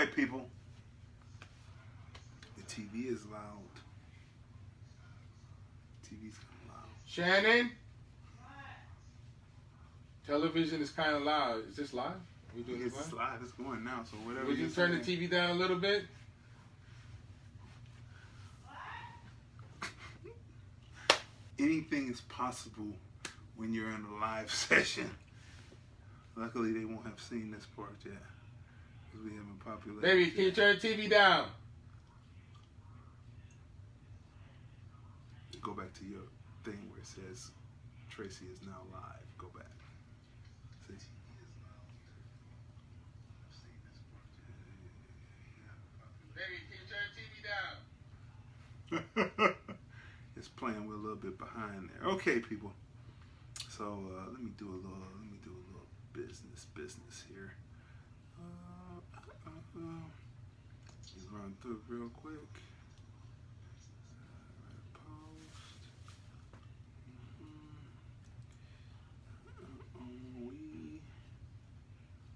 right, people. The TV is loud. TV's kind of loud. Shannon? Television is kind of loud. Is this live? Are we doing this live? It's live. It's going now, so whatever. Would you turn the TV down a little bit? Anything is possible when you're in a live session. Luckily, they won't have seen this part yet. Because we haven't populated. Baby, can you turn the TV down? Go back to your thing where it says Tracy is now live. Go back. Baby, can you turn the TV down? It's playing with a little bit behind there. Okay, people. So let me do a little business here. Let's run through it real quick. Post. We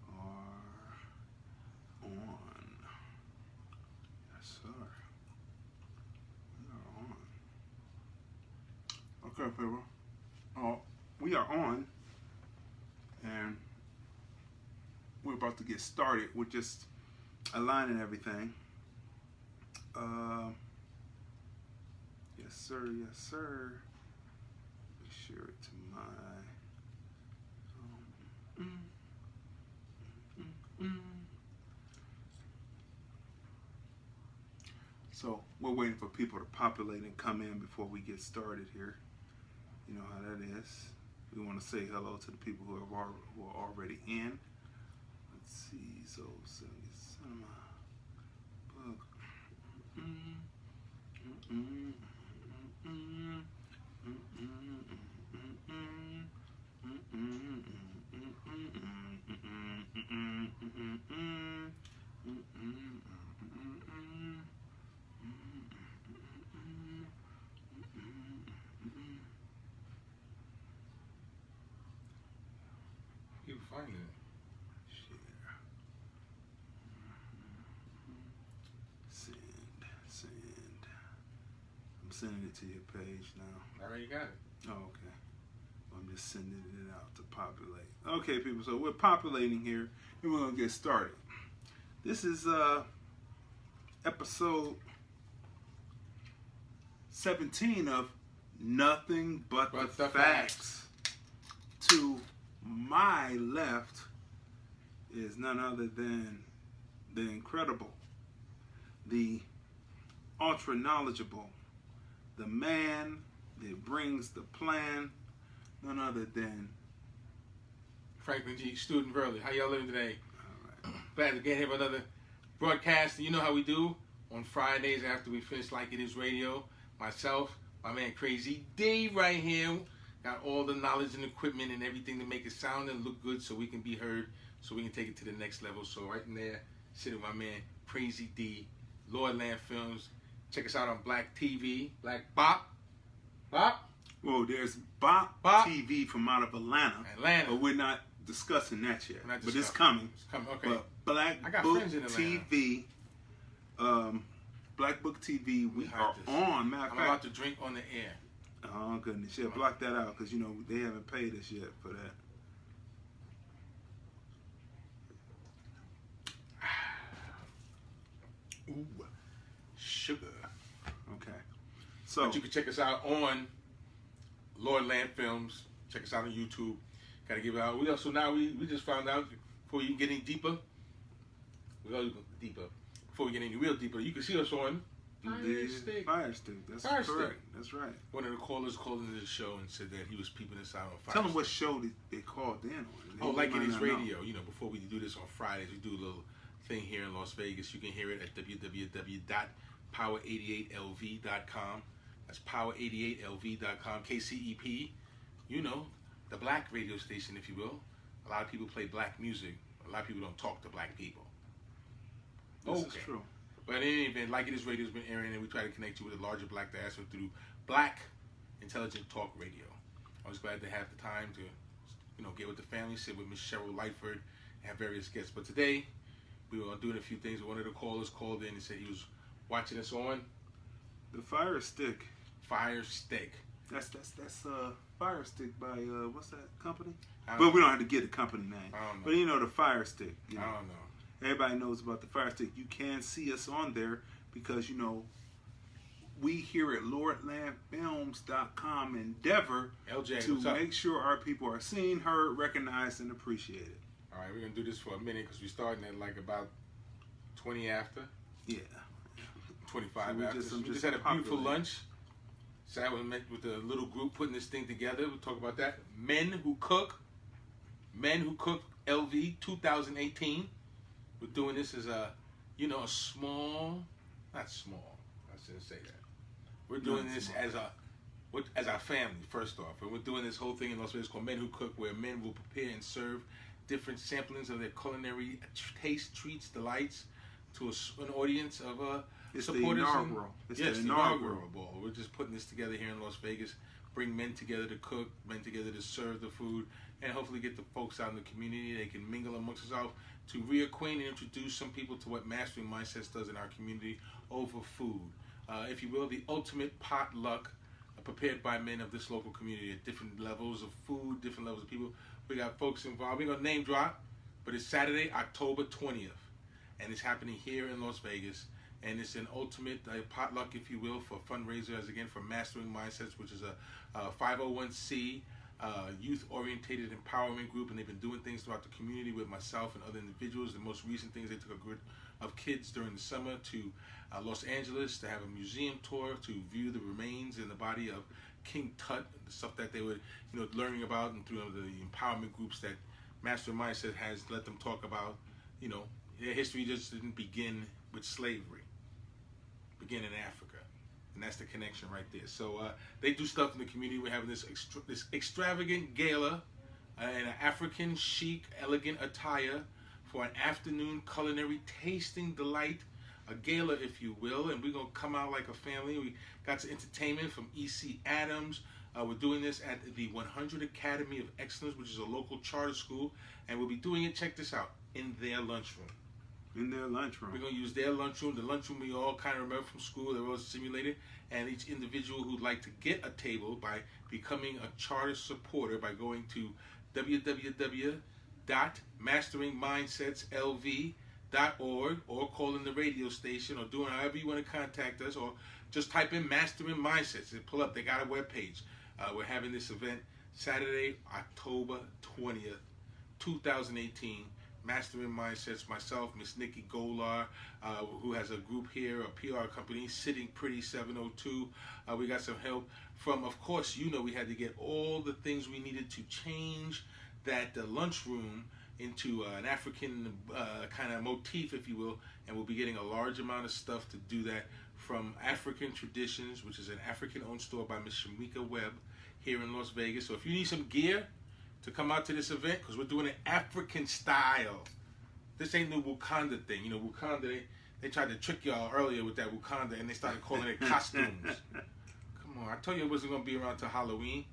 are on. Yes, sir. We are on. Okay, people. We are on, and we're about to get started. We're just aligning everything. Yes, sir. Yes, sir. Make sure it to my. So we're waiting for people to populate and come in before we get started here. You know how that is. We want to say hello to the people who are already in. Let's see. So, cinema book. You find it. Share. Send. I'm sending it to your page now. I already got it. Oh, okay. I'm just sending it out to populate. Okay, people, so we're populating here, and we're going to get started. This is episode 17 of Nothing But the Facts. To my left is none other than the incredible, the ultra knowledgeable, the man that brings the plan, none other than Franklyn G, student Verley. How y'all living today? all right. Glad to get here for another broadcast. You know how we do on Fridays after we finish Like It Is Radio. Myself, my man Crazy Dee right here. Got all the knowledge and equipment and everything to make it sound and look good so we can be heard, so we can take it to the next level. So right in there, sitting with my man Crazy Dee, Lordland Films. Check us out on Black TV, Black Bop. Bop? Well, there's Bop TV from out of Atlanta. But we're not discussing that yet. But it's coming. It's coming, okay. But Black Book TV, Black Book TV, we are on. Matter of fact, I'm about to drink on the air. Oh, goodness. Yeah, block that out because, you know, they haven't paid us yet for that. Ooh, sugar. Okay. So, but you can check us out on Lordland Films. Check us out on YouTube. Gotta give it out. We also now we just found out before you get any deeper. Before we get any real deeper, you can see us on Fire Stick. That's Fire correct. Stick. That's right. One of the callers called into the show and said that he was peeping us out on Fire Tell them Stick. what show they called in on. Oh, Like It Is Radio. You know, before we do this on Fridays, we do a little thing here in Las Vegas. You can hear it at www.power88lv.com. That's power88lv.com. KCEP, you know, the black radio station, if you will. A lot of people play black music. A lot of people don't talk to black people. This is true. But in any event, Like It Is Radio has been airing, and we try to connect you with a larger black diaspora through Black Intelligent Talk Radio. I was glad to have the time to, you know, get with the family, sit with Miss Cheryl Lightford, and have various guests. But today, We were doing a few things. One of the callers called in and said he was watching us on the Fire Stick. Fire Stick. That's Fire Stick by what's that company? But we don't have to get a company name. I don't know. But you know the Fire Stick. You know, I don't know. everybody knows about the Fire Stick. You can see us on there because you know we here at LordlandFilms.com endeavor LJ, to what's up? make sure our people are seen, heard, recognized, and appreciated. All right, we're gonna do this for a minute because we're starting at like about 20 after. Yeah. 25 So after. We just had a beautiful lunch. Sat with a little group putting this thing together. We'll talk about that. Men Who Cook LV 2018. We're doing this as a, you know, a small, not small. I shouldn't say that. We're doing this as our family, first off. And we're doing this whole thing in Las Vegas called Men Who Cook, where men will prepare and serve different samplings of their culinary taste, treats, delights to an audience of supporters. It's the the inaugural ball. We're just putting this together here in Las Vegas. Bring men together to cook, men together to serve the food, and hopefully get the folks out in the community. They can mingle amongst themselves to reacquaint and introduce some people to what Mastering Mindsets does in our community over food. If you will, the ultimate potluck prepared by men of this local community at different levels of food, different levels of people. We got folks involved. We're going to name drop, but it's Saturday, October 20th, and it's happening here in Las Vegas. And it's an ultimate potluck, if you will, for fundraiser, as again, for Mastering Mindsets, which is a 501c youth-orientated empowerment group, and they've been doing things throughout the community with myself and other individuals. The most recent things, they took a group of kids during the summer to Los Angeles to have a museum tour to view the remains and the body of King Tut, the stuff that they were, you know, learning about, and through the empowerment groups that Mastering Mindset has let them talk about. You know, their history just didn't begin with slavery. Begin in Africa, and that's the connection right there. So they do stuff in the community. We're having this extravagant gala in an African chic, elegant attire for an afternoon culinary tasting delight, a gala, if you will, and we're gonna come out like a family. We got some entertainment from E.C. Adams. We're doing this at the 100 Academy of Excellence, which is a local charter school, and we'll be doing it, check this out, in their lunchroom. In their lunchroom. We're going to use their lunchroom, the lunchroom we all kind of remember from school. They're all simulated. And each individual who'd like to get a table by becoming a charter supporter by going to www.masteringmindsetslv.org or calling the radio station or doing however you want to contact us, or just type in Mastering Mindsets and pull up. They got a webpage. We're having this event Saturday, October 20th, 2018. Mastering Mindsets, myself, Miss Nikki Golar, who has a group here, a PR company, Sitting Pretty 702. We got some help from, of course, you know, we had to get all the things we needed to change that lunchroom into an African kind of motif, if you will, and we'll be getting a large amount of stuff to do that from African Traditions, which is an African-owned store by Miss Shamika Webb here in Las Vegas. So if you need some gear to come out to this event, because we're doing it African style. This ain't the Wakanda thing. You know, Wakanda, they tried to trick y'all earlier with that Wakanda, and they started calling it costumes. Come on, I told you it wasn't going to be around till Halloween.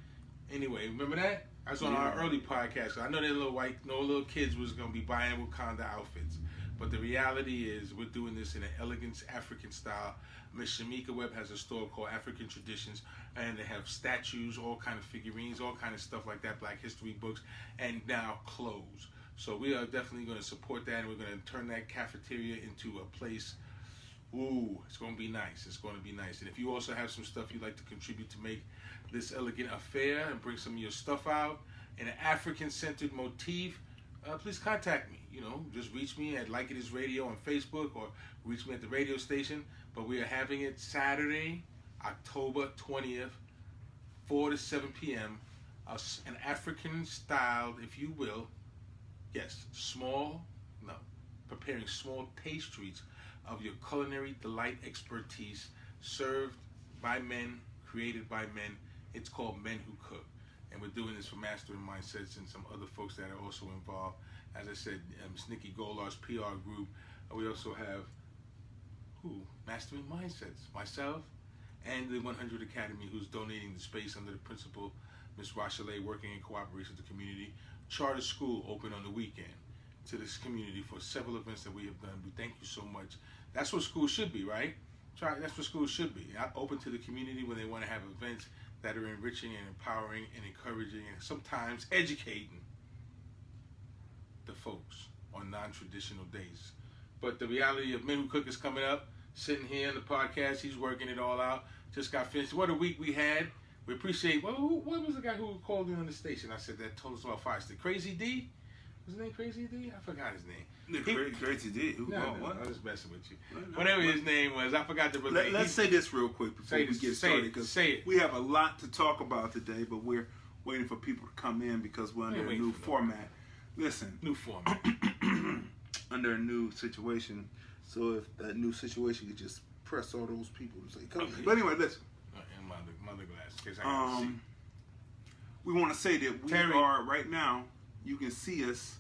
Anyway, remember that? I was on our early podcast. So I know that little kids was going to be buying Wakanda outfits. But the reality is we're doing this in an elegant African style. Miss Shamika Webb has a store called African Traditions, and they have statues, all kind of figurines, all kind of stuff like that, Black History books, and now clothes. So we are definitely going to support that, and we're going to turn that cafeteria into a place. Ooh, it's going to be nice. It's going to be nice. And if you also have some stuff you'd like to contribute to make this elegant affair and bring some of your stuff out in an African-centered motif, please contact me. You know, just reach me at Like It Is Radio on Facebook, or reach me at the radio station. But we are having it Saturday, October 20th, 4 to 7 p.m. An African style, if you will. Yes, preparing small taste treats of your culinary delight expertise, served by men, created by men. It's called Men Who Cook. And we're doing this for Mastering Mindsets and some other folks that are also involved. As I said, Ms. Nikki Golar's PR group. We also have Mastering Mindsets, myself, and the 100 Academy, who's donating the space under the principal, Ms. Rochelet, working in cooperation with the community. Charter school open on the weekend. to this community for several events that we have done. We thank you so much. That's what school should be, right? That's what school should be. Open to the community when they want to have events that are enriching and empowering and encouraging and sometimes educating the folks on non-traditional days. But the reality of Men Who Cook is coming up, sitting here in the podcast. He's working it all out. Just got finished. What a week we had. We appreciate, what was the guy who called in on the station? I said that told us about Fire Stick. Crazy Dee? Was his name Crazy Dee? I forgot his name. Crazy Dee? Who? No, What? I was messing with you. Whatever his name was, I forgot the Let's say this real quick before we get started, because we have a lot to talk about today, but we're waiting for people to come in because we're under a new format. Listen. New format. Under a new situation. So if that new situation could just press all those people to say, come. But anyway, listen. And mother glass. We want to say that we are right now. You can see us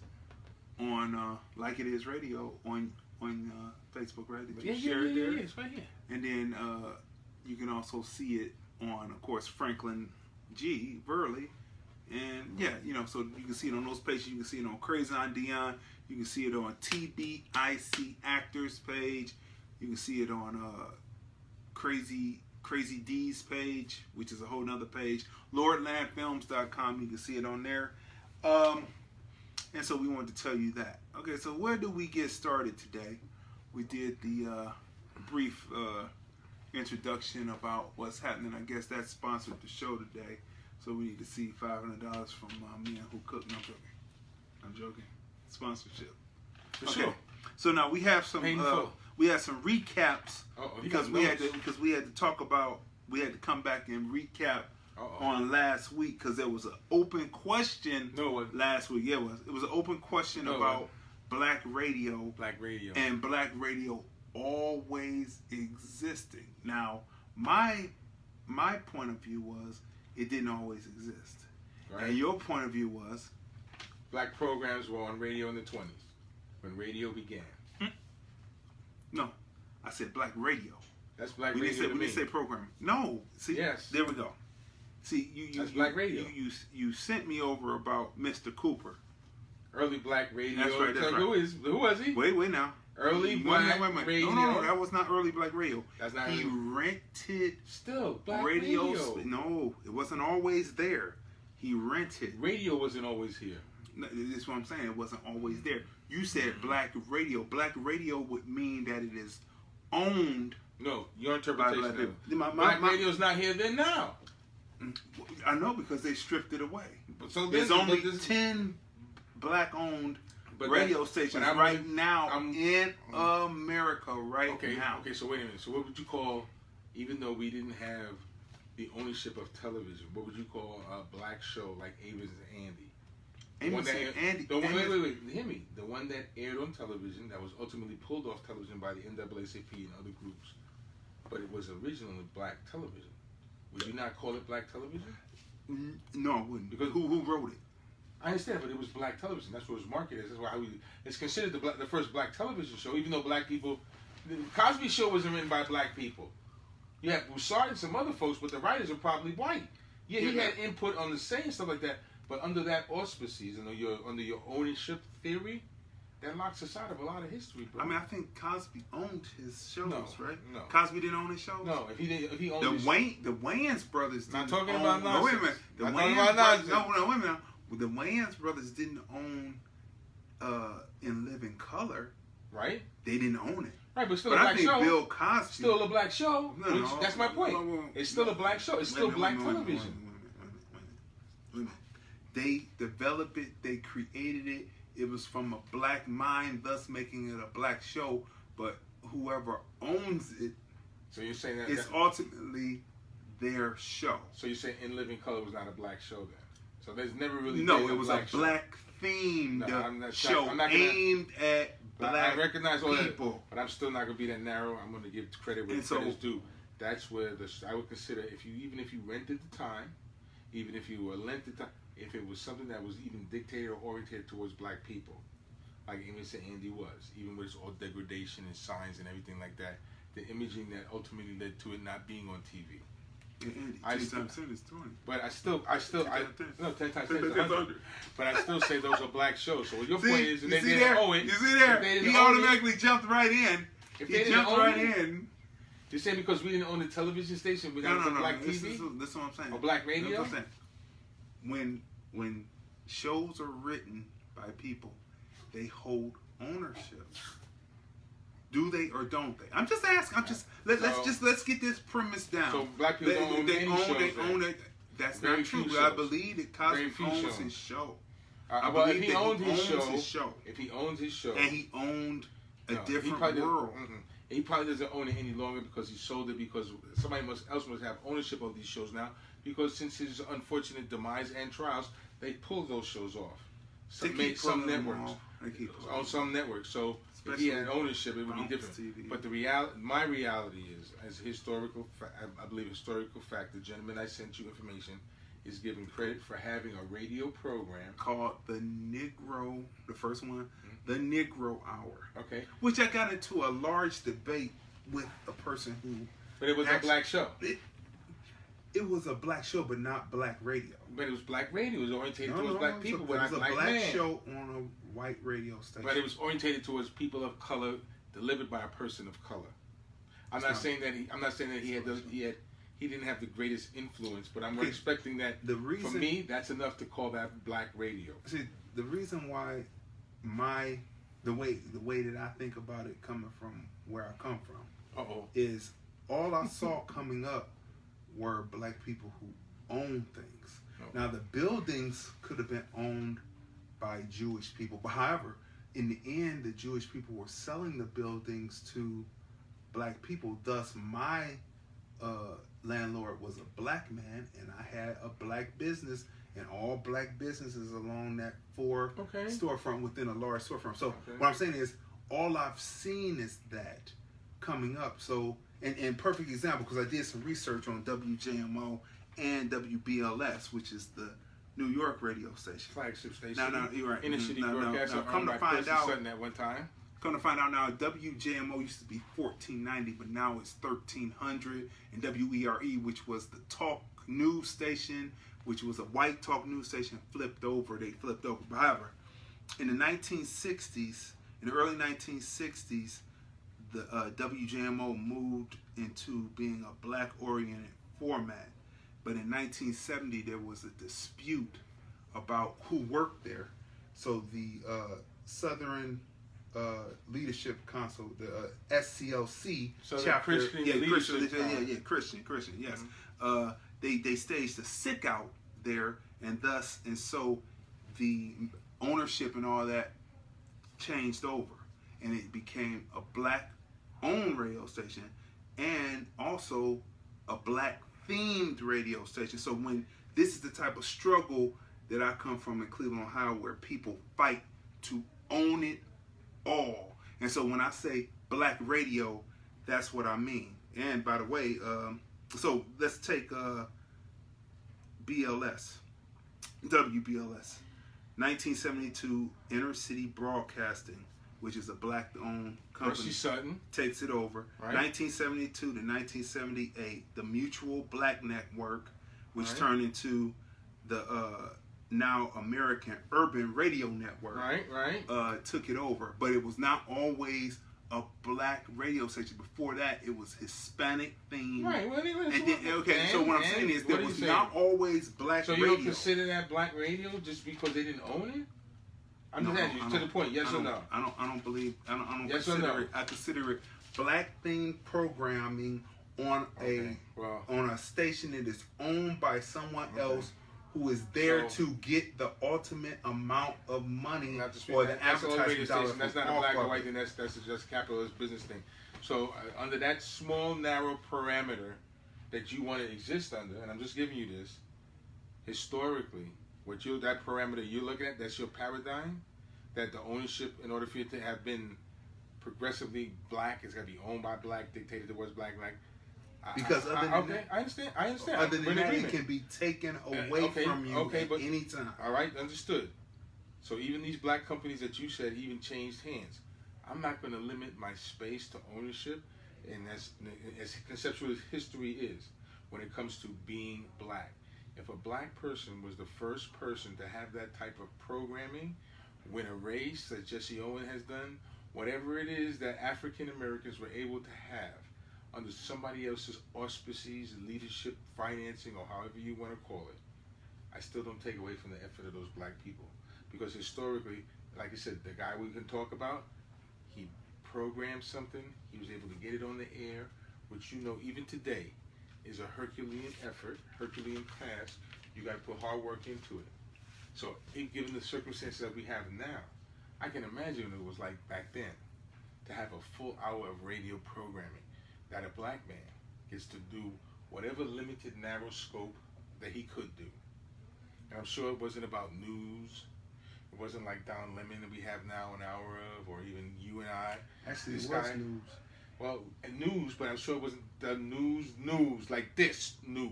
on Like It Is Radio on Facebook, right? Did you share it there? Yeah, it's right here. And then you can also see it on, of course, Franklyn G, Burley. And yeah, so you can see it on those pages. You can see it on Crazy Dion. You can see it on TBIC Actors page. You can see it on Crazy Dee's page, which is a whole nother page. LordlandFilms.com. You can see it on there. And so we wanted to tell you that. Okay, so where do we get started today? We did the brief introduction about what's happening. I guess that sponsored the show today. So we need to see $500 from Men Who Cook. No, I'm joking. Sponsorship. For sure. So now we have some recaps because we had to talk about, we had to come back and recap on last week because there was an open question last week. Yeah, it was an open question about black radio. And black radio always existing. Now, my point of view was it didn't always exist. Right. And your point of view was black programs were on radio in the 20s when radio began. No, I said black radio. That's black radio. We didn't say program. No, see, yes. There we go. See, that's black radio. You sent me over about Mr. Cooper. Early black radio. That's right. That's right. Who was he? Wait now. Early black radio. No, that was not early black radio. That's not. He rented black radio. No, it wasn't always there. He rented. Radio wasn't always here. That's what I'm saying. It wasn't always there. You said black radio. Black radio would mean that it is owned. No, your interpretation. Black radio's not here then now. I know because they stripped it away. So there's only 10 black-owned radio stations right now in America now. Okay, so wait a minute. So what would you call, even though we didn't have the ownership of television, what would you call a black show like Amos and Andy? Andy. Wait. Hear me. The one that aired on television that was ultimately pulled off television by the NAACP and other groups, but it was originally black television. Would you not call it black television? No, I wouldn't. Because who wrote it? I understand, but it was black television. That's what it was marketed as. That's why it's considered the first black television show, even though black people. The Cosby Show wasn't written by black people. You have Broussard and some other folks, but the writers are probably white. Yeah, he had input on the saying stuff like that, but under that auspices and under your ownership theory, that locks us out of a lot of history, bro. I mean, I think Cosby owned his shows, right? No. Cosby didn't own his shows? No, if he owned the Wayans brothers didn't Not talking about nonsense. No, wait a minute. The Wayans brothers, no, wait a minute. The Wayans brothers didn't own In Living Color. Right? They didn't own it. Right, but still a black show. I think Bill Cosby. Still a black show. That's my point. It's still a black show. It's still black television. Wait a minute. They developed it. They created it. It was from a black mind, thus making it a black show. But whoever owns it, so you're saying that it's ultimately their show. So you're saying In Living Color was not a black show then? So there's never really it was a black themed show aimed at black I recognize all people. That, but I'm still not gonna be that narrow. I'm gonna give credit where credit's due. That's where I would consider even if you rented the time, even if you were lent the time, if it was something that was even dictated or oriented towards black people, like Amos and Andy was, even with all degradation and signs and everything like that, the imaging that ultimately led to it not being on TV. And I 10 still, times 10 is 20. but I 10 times 10 is 10 100. But I still say those are black shows. So your See, point is, you they see didn't there? owe it. You see there? He automatically jumped right in. If He they didn't jumped own right it, in. you're saying because we didn't own the television station, we No, got no. black This TV is what I'm saying. or black radio? That's what I'm saying. When shows are written by people, they hold ownership. Do they or don't they? I'm just asking. Let's get this premise down. So black people don't own any shows. They own it. That's Very not true. few But I shows. believe that Cosby few owns shows. his show. Well, if he that owned his owns show, if he owns his show, and he owned a different he probably world. He probably doesn't own it any longer because he sold it because somebody else must have ownership of these shows now. Because since his unfortunate demise and trials, they pulled those shows off. Some networks on some networks. So if he had ownership, it would be different. TV. But my reality is, as historical, I believe historical fact. The gentleman I sent you information is given credit for having a radio program called the Negro. The first one, the Negro Hour. Okay. Which I got into a large debate with a person who. But it was a black show. It was a black show, but not black radio. But it was black radio. It was orientated towards black people, but not black men. It was a black show on a white radio station. But it was orientated towards people of color, delivered by a person of color. I'm not saying that he didn't have the greatest influence, but I'm expecting that. For me, that's enough to call that black radio. See, the reason why the way that I think about it, coming from where I come from, is all I saw coming up were black people who own things. Now the buildings could have been owned by Jewish people, but however, in the end, the Jewish people were selling the buildings to black people. Thus, my landlord was a black man, and I had a black business, and all black businesses along that storefront within a large storefront. So what I'm saying is, all I've seen is that coming up. So, and perfect example, because I did some research on WJMO and WBLS, which is the New York radio station. Flagship station. No, you're right. Inner city broadcast. Come to find out, at one time. Come to find out now, WJMO used to be 1490, but now it's 1300, and WERE, which was the talk news station, which was a white talk news station, flipped over. But however, in the 1960s, in the early 1960s, the WJMO moved into being a black-oriented format. But in 1970, there was a dispute about who worked there. So the Southern Leadership Council, the SCLC chapter, Christian, yes. They staged a sick out there, and so the ownership and all that changed over, and it became a black-owned radio station, and also a black-themed radio station. So when this is the type of struggle that I come from in Cleveland, Ohio, where people fight to own it all. And so when I say black radio, that's what I mean. And by the way, so let's take WBLS, 1972 Inner City Broadcasting, which is a black-owned company, Percy Sutton takes it over. Right. 1972 to 1978, the Mutual Black Network, which turned into the now American Urban Radio Network, took it over. But it was not always a black radio station. Before that, it was Hispanic themed. Right. So what I'm saying is there was not always black radio. So you don't consider that black radio just because they didn't own it? I'm just asking you to the point. Yes or no? I don't believe. I don't yes consider or no? it. I consider it black themed programming on on a station that is owned by someone else, who is there to get the ultimate amount of money or the advertising dollar. That's not a black or white thing. That's just capitalist business thing. So under that small, narrow parameter that you want to exist under, and I'm just giving you this, historically, that parameter you're looking at, that's your paradigm, that the ownership, in order for it to have been progressively black, it's got to be owned by black, dictated towards black. Because other than that, I understand. Other than that, it can be taken away from you at any time. All right, understood. So even these black companies that you said even changed hands. I'm not going to limit my space to ownership, and as conceptual as history is. when it comes to being black. If a black person was the first person to have that type of programming, win a race that Jesse Owens has done, whatever it is that African Americans were able to have under somebody else's auspices, leadership, financing, or however you want to call it, I still don't take away from the effort of those black people. Because historically, like I said, the guy we can talk about, he programmed something, he was able to get it on the air, which you know even today is a Herculean effort, Herculean task. You got to put hard work into it. So given the circumstances that we have now, I can imagine what it was like back then to have a full hour of radio programming that a black man gets to do whatever limited narrow scope that he could do. And I'm sure it wasn't about news. It wasn't like Don Lemon that we have now an hour of, or even you and I. Actually, it was news. Well, news, but I'm sure it wasn't the news like this news.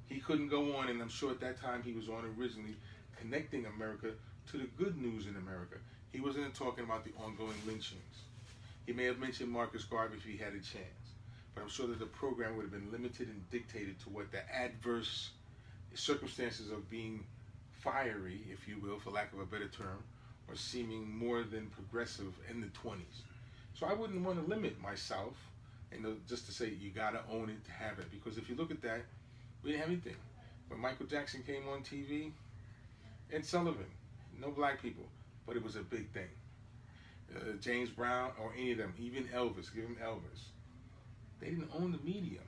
He couldn't go on, and I'm sure at that time he was on originally connecting America to the good news in America. He wasn't talking about the ongoing lynchings. He may have mentioned Marcus Garvey if he had a chance, but I'm sure that the program would have been limited and dictated to what the adverse circumstances of being fiery, if you will, for lack of a better term, or seeming more than progressive in the 20s. So I wouldn't want to limit myself, and just to say you gotta own it to have it, because if you look at that, we didn't have anything. When Michael Jackson came on TV, Ed Sullivan, no black people, but it was a big thing. James Brown, or any of them, even Elvis, give him Elvis. They didn't own the medium,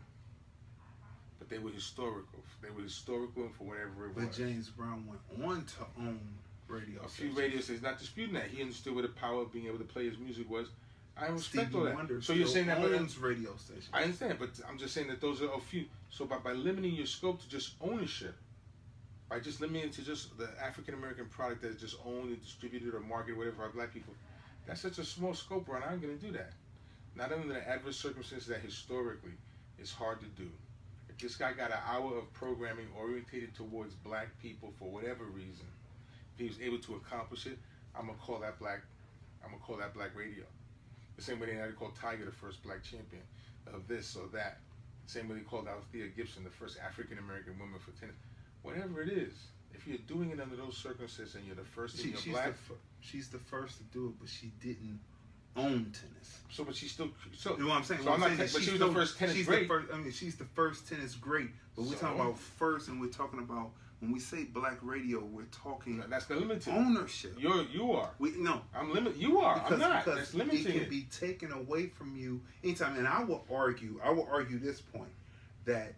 but they were historical. They were historical for whatever it was. But James Brown went on to own radio A stations. few radio stations, not disputing that. He understood what the power of being able to play his music was. I respect Stevie all that. Wonder So you're saying that owns radio stations. I understand, but I'm just saying that those are a few. So by limiting your scope to just ownership, by just limiting it to just the African American product that is just owned and distributed or marketed, whatever, by black people, that's such a small scope, Ron. I'm going to do that. Not under the adverse circumstances that historically is hard to do. If this guy got an hour of programming orientated towards black people for whatever reason, if he was able to accomplish it, I'm gonna call that black radio. The same way they called Tiger the first black champion of this or that. The same way they called Althea Gibson the first African American woman for tennis. Whatever it is, if you're doing it under those circumstances and you're the first and you're black, she's the first to do it, but she didn't own tennis. So, but she's still. So, you know what I'm saying? So I'm not. But she was the first tennis great. She's the first tennis great. But we're talking about first, and we're talking about when we say black radio, we're talking. That's the limited ownership. You are. No. I'm limited. You are. I'm not. Because that's limited. It can be taken away from you anytime. And I will argue this point that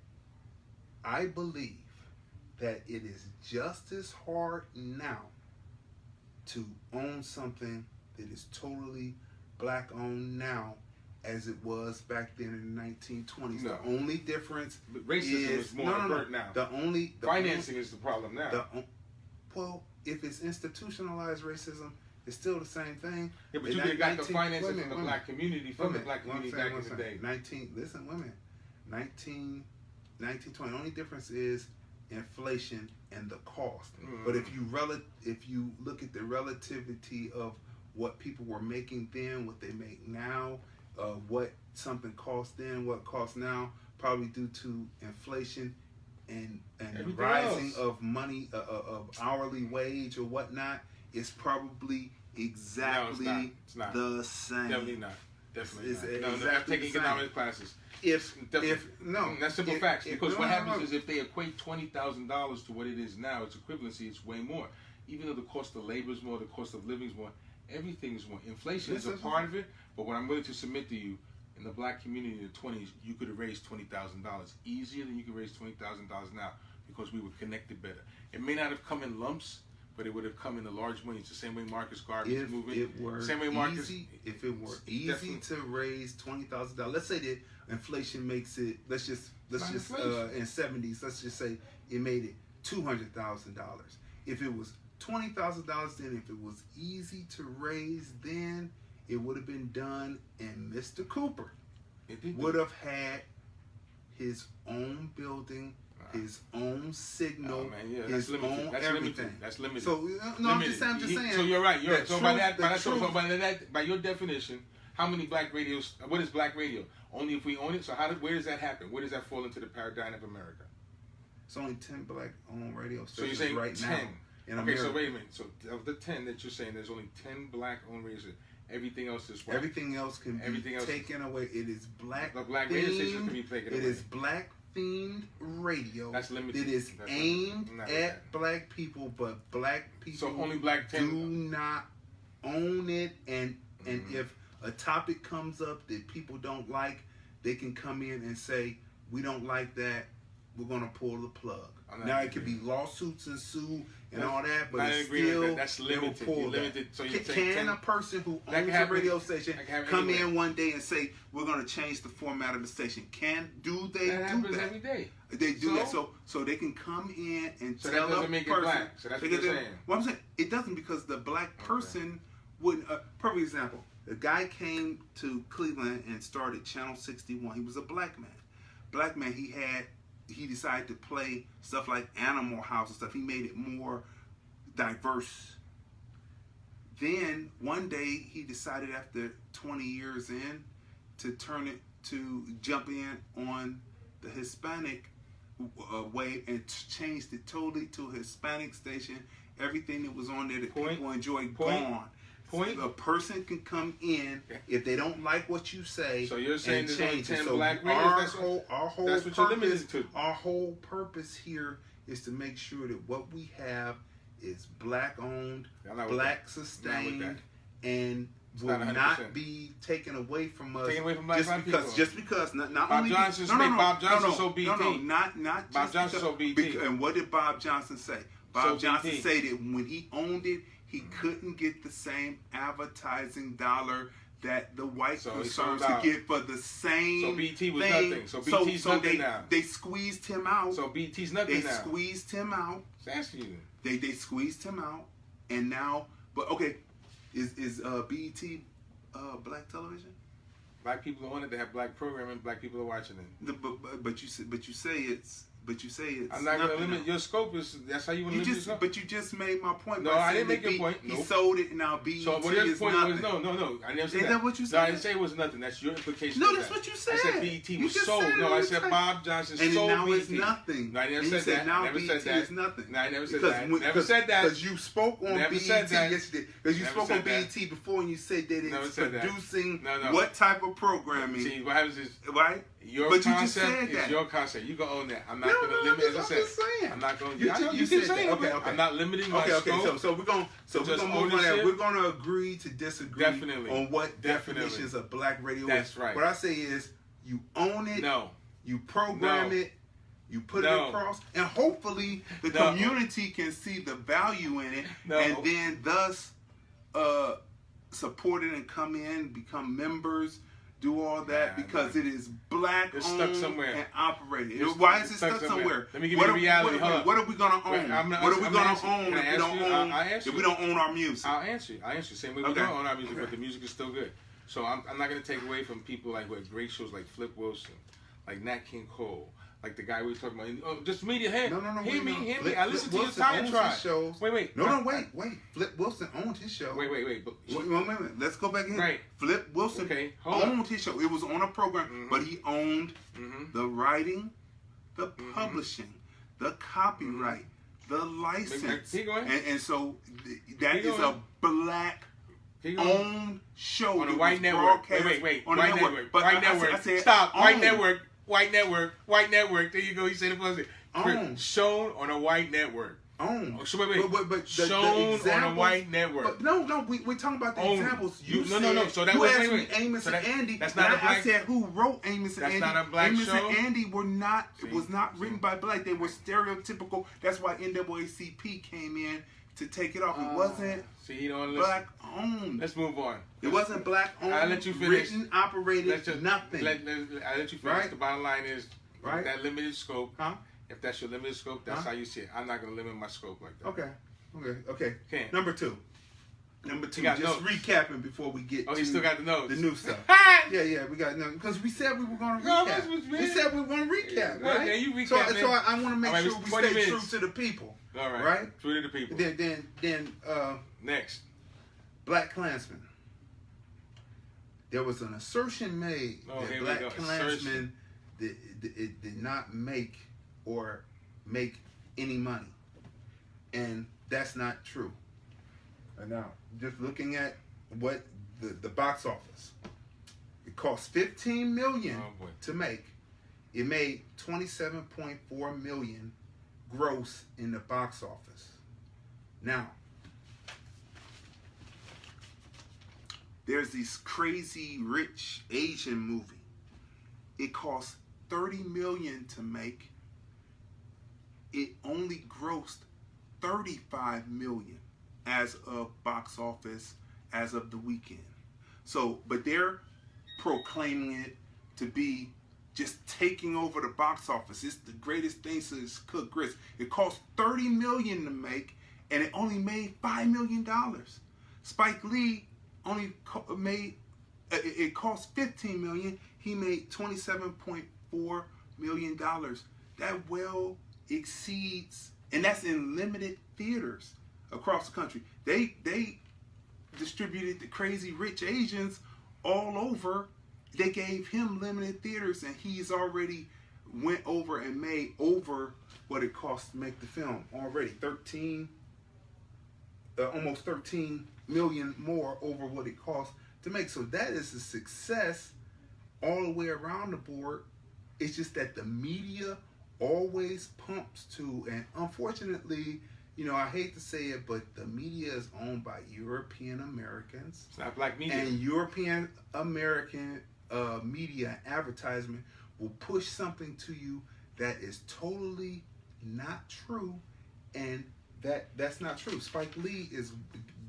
I believe that it is just as hard now to own something that is totally black owned now as it was back then in the 1920s. No. The only difference racism is more overt now. The financing is the problem now. Well, if it's institutionalized racism, it's still the same thing. Yeah, but you could have got the financing from the black community back in the day. 1920. The only difference is inflation and the cost. But if you look at the relativity of what people were making then, what they make now, what something cost then, what costs now, probably due to inflation and the rising of money, of hourly wage or whatnot, is probably exactly the same. Definitely not. Definitely it's not. Exactly no, I'm taking economics classes. That's simple facts. Because what happens is if they equate $20,000 to what it is now, its equivalency, it's way more. Even though the cost of labor is more, the cost of living is more, everything is more. Inflation is a part of it, but what I'm willing to submit to you, in the black community in the 20s, you could have raised $20,000 easier than you could raise $20,000 now because we were connected better. It may not have come in lumps, but it would have come in the large money. It's the same way Marcus Garvey's moving. If it were easy to raise $20,000, let's say that inflation makes it. Let's just in '70s. Let's just say it made it $200,000. If it was $20,000 then, if it was easy to raise then, it would have been done, and Mr. Cooper would have had his own building, his own signal, his own everything. That's limited. So no, I'm just saying. So you're right. So by your definition, how many black radios? What is black radio? Only if we own it. So where does that happen? Where does that fall into the paradigm of America? It's only 10 black-owned radio So you're stations saying right 10. now in Okay, America. so wait a minute. So of the 10 that you're saying, there's only 10 black-owned radios. Everything else is white. Everything else can be taken away. It is black. The black radio stations can be taken away. It is black themed radio. That's limited. It is aimed at black people, but black people so only black 10 do not own it. And if a topic comes up that people don't like, they can come in and say, we don't like that. We're gonna pull the plug. Now it could be lawsuits and sue and all that, but it's still that's limited. Limited. So can a person who owns a radio station come in one day and say we're gonna change the format of the station? Do they that do happens that? Every day. They do that, so they can come in and so tell that doesn't a make person. It black. So that's what you're saying. Well, I'm saying it doesn't because the black person wouldn't. Perfect example. The guy came to Cleveland and started Channel 61. He was a black man. Black man. He decided to play stuff like Animal House and stuff. He made it more diverse. Then one day he decided after 20 years in to jump in on the Hispanic wave and changed it totally to a Hispanic station. Everything that was on there that people enjoyed gone. A person can come in if they don't like what you say. So you're saying there's only 10 so black radios? Our whole purpose here is to make sure that what we have is black owned, black sustained, and will not be taken away from us. Taken away from black people. Just because not Bob only Johnson so BT. Not Bob Johnson so BT. And what did Bob Johnson say? Bob Johnson said that when he owned it, he couldn't get the same advertising dollar that the white concerns could get for the same So BT was thing. nothing. So BT's nothing now. They squeezed him out. So BT's nothing now. They squeezed him out. You. They squeezed him out, and now, but okay, is BET black television? Black people on it. They have black programming. Black people are watching it. But you say it's. I'm not going to limit your scope. That's how you want to limit your scope. But you just made my point. No, I didn't make your point. He sold it, and now BET so what your point nothing. was, no. I never said that. Is that what you said? No, I didn't say it was nothing. That's your implication. No, that's what you said. I said BET was sold. No, I said Bob Johnson sold BET. And now it's nothing. No, I never said that. Now never BET said that. is nothing. No, I never said that. Never said that. Because you spoke on BET yesterday. Because you spoke on BET before, and you said that it's producing what type of programming. See, what happens is, right? Your concept is your concept. You can own that. I'm not going to limit. As I said, I'm not going to. You keep saying okay. I'm not limiting my scope. Okay. So we're going to move on that. We're going to agree to disagree on what definitions of black radio is. That's right. What I say is you own it. No. You program it. You put it across, and hopefully the community can see the value in it, and then thus support it and come in, become members. Do all that because it is black owned and operated. Why is it stuck somewhere? Let me give you the reality. What are we gonna own? What are we gonna own if we don't own our music? I'll answer you. Same way we don't own our music, but the music is still good. So I'm not gonna take away from people like with great shows like Flip Wilson, like Nat King Cole. Like the guy we were talking about. Oh, just media head. No. Hear me. I listen to your time tribe. Wait. Wait. Flip Wilson owned his show. Wait. Wait. Let's go back in. Right. Flip Wilson owned his show. It was on a program, but he owned the writing, the publishing, the copyright, the license. And so that is a black owned show on a white network. Wait. On white network. But white network. Stop. White network. White network. There you go. You said it was shown on a white network. Owned. So wait. But shown on a white network. But no. We're talking about the examples. No. So that was asked me Amos and Andy. That's not a black. I said who wrote Amos and Andy. That's not a black Amos show. and Andy was not written by black. They were stereotypical. That's why NAACP came in to take it off. It wasn't black owned. Let's move on. It wasn't black owned. I'll let you finish. Written, operated, nothing. I'll let you finish. Right? The bottom line is that limited scope. Huh? If that's your limited scope, that's how you see it. I'm not going to limit my scope like that. Okay. Number two. Just notes. Recapping before we get you still got the notes. The new stuff. yeah, we got notes. Because we said we were going to recap. We said we were going to recap, right? Yeah, you recap, so I want to make sure we stay true to the people. All right. Right? True to the people. Then next. Blackkklansman. there was an assertion made that Blackkklansman did not make any money, and that's not true. And now, just looking at what the box office, it cost $15 million to make. It made $27.4 million gross in the box office. Now, there's this Crazy Rich Asian movie. It cost $30 million to make. It only grossed $35 million as of box office as of the weekend. So, but they're proclaiming it to be just taking over the box office. It's the greatest thing since cooked grits. It cost $30 million to make, and it only made $5 million. Spike Lee only made, it cost $15 million. He made $27.4 million. That well exceeds, and that's in limited theaters across the country. They distributed the Crazy Rich Asians all over. They gave him limited theaters, and he's already went over and made over what it cost to make the film already. Almost 13 million more over what it cost to make. So that is a success all the way around the board. It's just that the media always pumps to, and unfortunately, you know, I hate to say it, but the media is owned by European Americans. It's not black media. And European American media advertisement will push something to you that is totally not true, and that's not true. Spike Lee is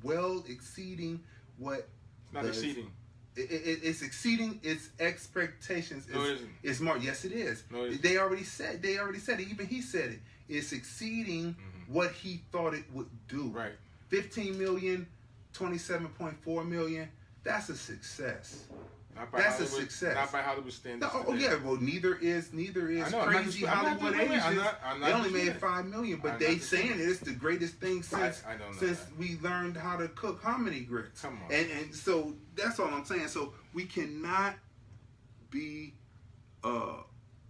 well exceeding what. Not exceeding. It's exceeding its expectations. No, it isn't. It's more. Yes, it is. No, it isn't. They already said it. Even he said it. It's exceeding what he thought it would do. Right. 15 million, 27.4 million. That's a success. That's a success. Not by Hollywood standards. No, yeah, well, neither is Crazy Hollywood Asians. They only made $5 million, but they saying it's the greatest thing since we learned how to cook hominy grits. Come on. And so that's all I'm saying. So we cannot be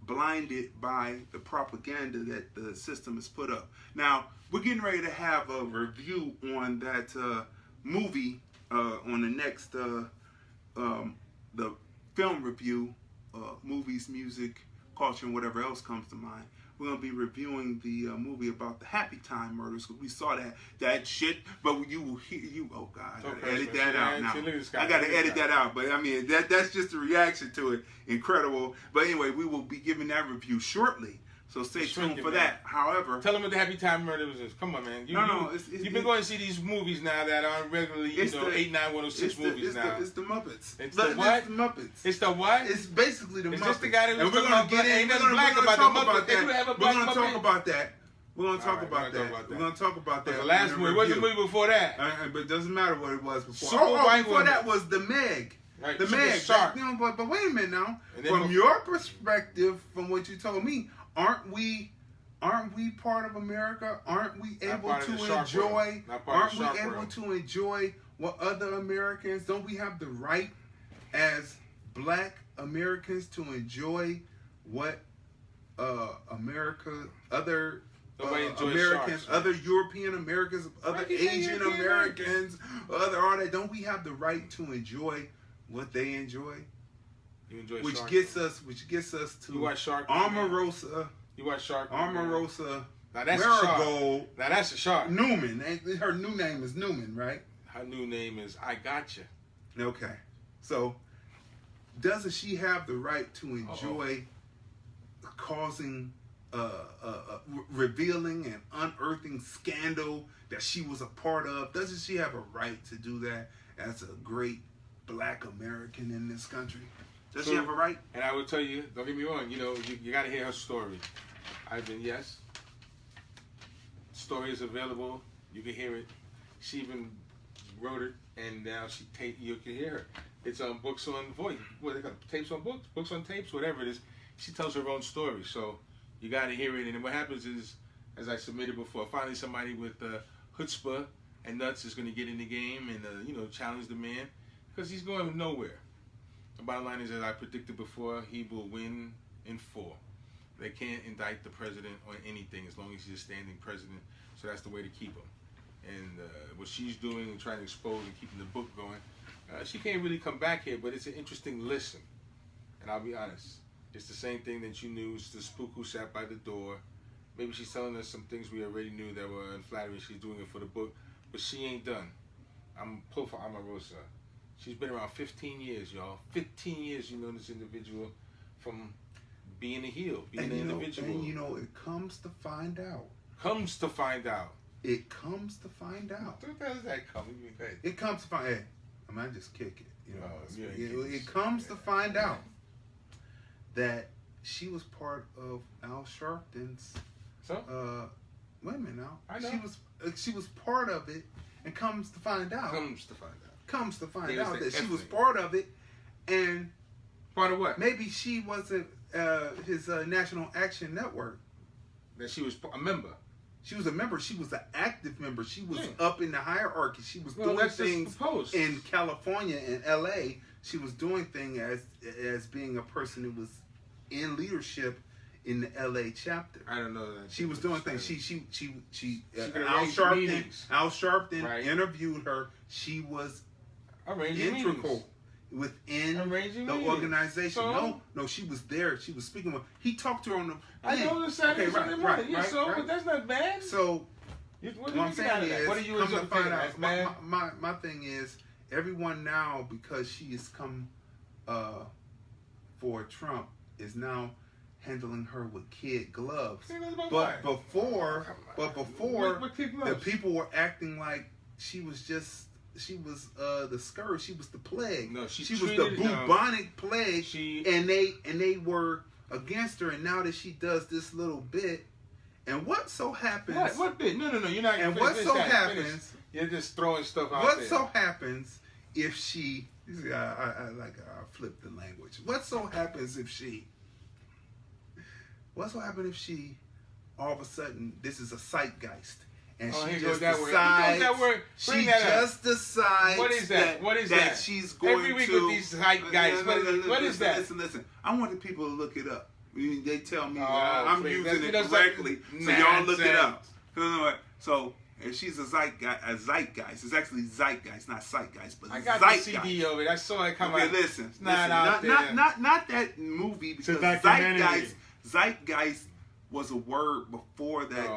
blinded by the propaganda that the system has put up. Now, we're getting ready to have a review on that movie on the next the film review, movies, music, culture, and whatever else comes to mind. We're going to be reviewing the movie about the Happy Time murders, because we saw that shit, but you will hear, oh God, I gotta edit that out now. I got to edit that out, but I mean, that's just a reaction to it. Incredible. But anyway, we will be giving that review shortly. So stay tuned for that. However, tell them what the Happy Time Murders is. Come on, man. You've been going to see these movies now that aren't regularly, 89106 movies now. It's the Muppets. It's the what? It's the Muppets. It's the what? It's basically the Muppets. It's just the guy that was and we're going to get in. We're going to talk about that. We're going to talk about that. We're going to talk about that. We're going to talk about that. The last movie. What's the movie before that? But it doesn't matter what it was before. Before that was The Meg. Right. The Meg. But wait a minute now. From your perspective, from what you told me, aren't we part of America? Aren't we able to enjoy? Aren't we able to enjoy what other Americans? Don't we have the right as Black Americans to enjoy what other Americans, other European Americans, other Asian Americans, all that? Don't we have the right to enjoy what they enjoy? You enjoy which gets us to Omarosa. You watch Shark? Omarosa. Now that's Marigold. Now that's a shark. Newman. Her new name is Newman, right? Her new name is I Gotcha. Okay. So, doesn't she have the right to enjoy causing, revealing and unearthing scandal that she was a part of? Doesn't she have a right to do that as a great Black American in this country? Does she have a right? And I will tell you, don't get me wrong, you got to hear her story. Story is available. You can hear it. She even wrote it, and now you can hear her. It's on Books on Voice. What they call it? Tapes on Books? Books on Tapes? Whatever it is. She tells her own story. So you got to hear it. And what happens is, as I submitted before, finally somebody with chutzpah and nuts is going to get in the game and, challenge the man, because he's going nowhere. The bottom line is, as I predicted before, he will win in 4. They can't indict the president on anything as long as he's a standing president. So that's the way to keep him. And what she's doing and trying to expose and keeping the book going, she can't really come back here, but it's an interesting listen. And I'll be honest, it's the same thing that you knew. It's the spook who sat by the door. Maybe she's telling us some things we already knew that were unflattering. She's doing it for the book, but she ain't done. I'm pulled for Omarosa. She's been around 15 years, y'all. 15 years you know this individual from being a heel, being an individual. And you know, it comes to find out. Comes to find out. It comes to find out. What does that come? It comes to find out. Hey, I might just kick it. You know, it comes to find out that she was part of Al Sharpton's. So? Wait a minute now. I know. She was part of it, and comes to find out. Comes to find out. Comes to find out that she was part of it, and part of what? Maybe she wasn't his National Action Network. That she was a member. She was a member. She was an active member. She was up in the hierarchy. She was doing things in California and L.A. She was doing things as being a person who was in leadership in the L.A. chapter. I don't know that. She was doing things. She Al Sharpton interviewed her. She was integral within the organization. So? No, she was there. She was speaking with. He talked to her on the. I know the Saturday morning. But that's not bad. So what I'm saying is, what are you come to find out? My thing is, everyone now, because she has come for Trump, is now handling her with kid gloves. But before, the people were acting like she was just. She was the scourge. She was the plague. No, she was the bubonic plague. And they were against her. And now that she does this little bit, and what so happens? What bit? No. You're not. And what so happens? You're just throwing stuff out there. What so happens if she? I flip the language. What so happens if she? What so happens if she? All of a sudden, this is a zeitgeist. And she just decides. She just decides. What is that? What is that? She's going every week to. With these zeitgeists. What is that? Listen. I want the people to look it up. They tell me I'm using it correctly, so y'all look it up. So if she's a zeitgeist, it's actually zeitgeist, not zeitgeist, but I got zeitgeist. The CD of it. I saw it come out. Okay, listen. Not that movie, because zeitgeist was a word before that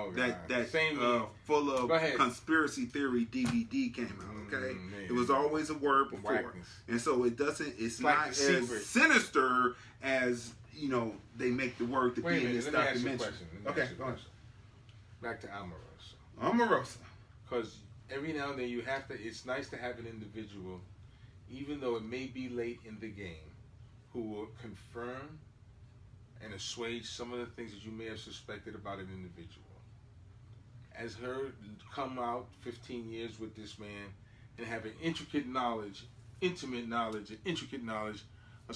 full of conspiracy theory DVD came out. Okay, it was always a word before, and so it doesn't. It's not as sinister as they make the word to be in this documentary. Okay, go ahead. Back to Omarosa. Omarosa. Because every now and then you have to. It's nice to have an individual, even though it may be late in the game, who will confirm and assuage some of the things that you may have suspected about an individual. As her come out 15 years with this man and having intimate knowledge of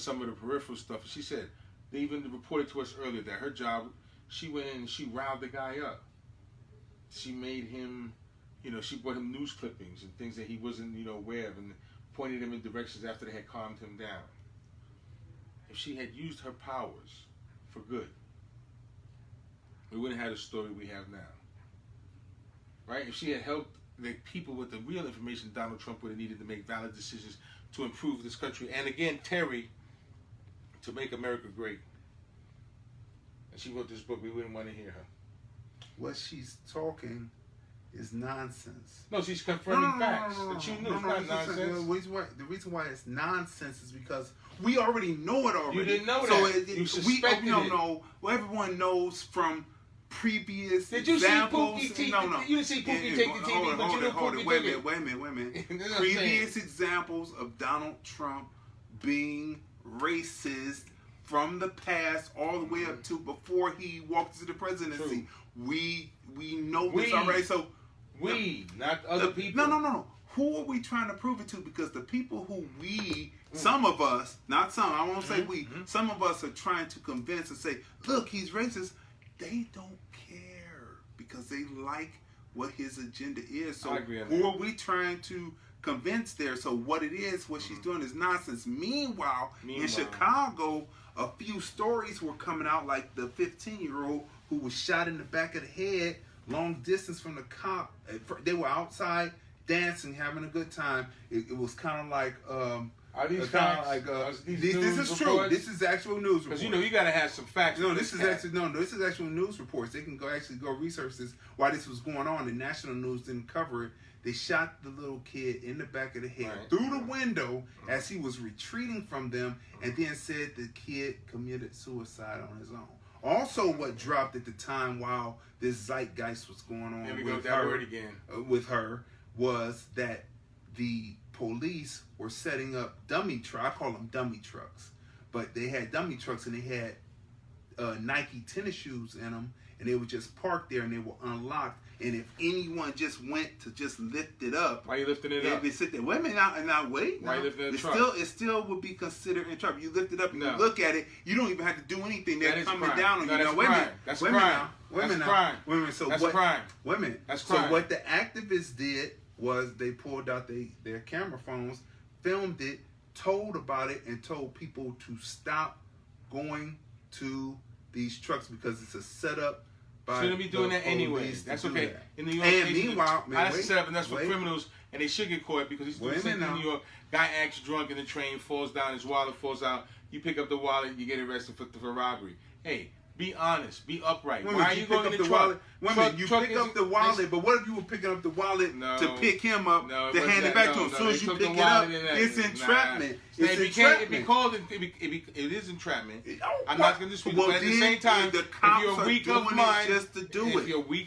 some of the peripheral stuff. She said, they even reported to us earlier that her job, she went in and she riled the guy up. She made him, she brought him news clippings and things that he wasn't, aware of, and pointed him in directions after they had calmed him down. If she had used her powers for good, we wouldn't have the story we have now. Right? If she had helped the people with the real information, Donald Trump would have needed to make valid decisions to improve this country. And again, Terry, to make America great. And she wrote this book, we wouldn't want to hear her. What she's talking is nonsense. No, she's confirming facts that you knew. It's not nonsense. The reason why it's nonsense is because we already know it already. You didn't know that. You suspected it. No. Well, everyone knows from previous Did you examples. See Pookie You didn't see Pookie take the TV, but you knew Pookie took it. Wait a minute. Previous examples of Donald Trump being racist from the past all the way up to before he walked into the presidency. We know this already. So not other people. No. Who are we trying to prove it to? Because the people who some of us, not some, I won't say we, some of us are trying to convince and say, look, he's racist. They don't care because they like what his agenda is. So who are we trying to convinced there. So what she's doing is nonsense. Meanwhile, in Chicago, a few stories were coming out, like the 15-year-old who was shot in the back of the head, long distance from the cop. They were outside dancing, having a good time. It was kind of like are these facts? Like, these this is true. This is actual news reports. Because you got to have some facts. No, this is actual news reports. They can go research this. Why this was going on? The national news didn't cover it. They shot the little kid in the back of the head through the window as he was retreating from them, and then said the kid committed suicide on his own. Also, what dropped at the time while this zeitgeist was going on with her was that the police were setting up dummy trucks. I call them dummy trucks, but they had dummy trucks and they had Nike tennis shoes in them, and they would just park there and they were unlocked. And if anyone just went to just lift it up, why you lifting it up? They'd sit there. Wait a minute now, wait. Why you lifting it up? It still would be considered in trouble. You lift it up and you look at it. You don't even have to do anything. They're coming down on you. Now, wait a minute. That's crime. Women. So that's what? Crime. Women. That's crime. So what the activists did was they pulled out their camera phones, filmed it, told about it, and told people to stop going to these trucks because it's a setup. Shouldn't be doing that anyway. That's okay. In New York, and meanwhile, that's a setup, and that's for criminals, and they should get caught because he's doing something in New York. Guy acts drunk in the train, falls down, his wallet falls out. You pick up the wallet, you get arrested for robbery. Hey, be honest, be upright. Why are you going in the truck? You pick up the wallet, but what if you were picking up the wallet to pick him up to hand it back to him? As soon as you pick it up, it's entrapment. It's entrapment. It is entrapment. I'm not going to dispute it. But at the same time, if you're weak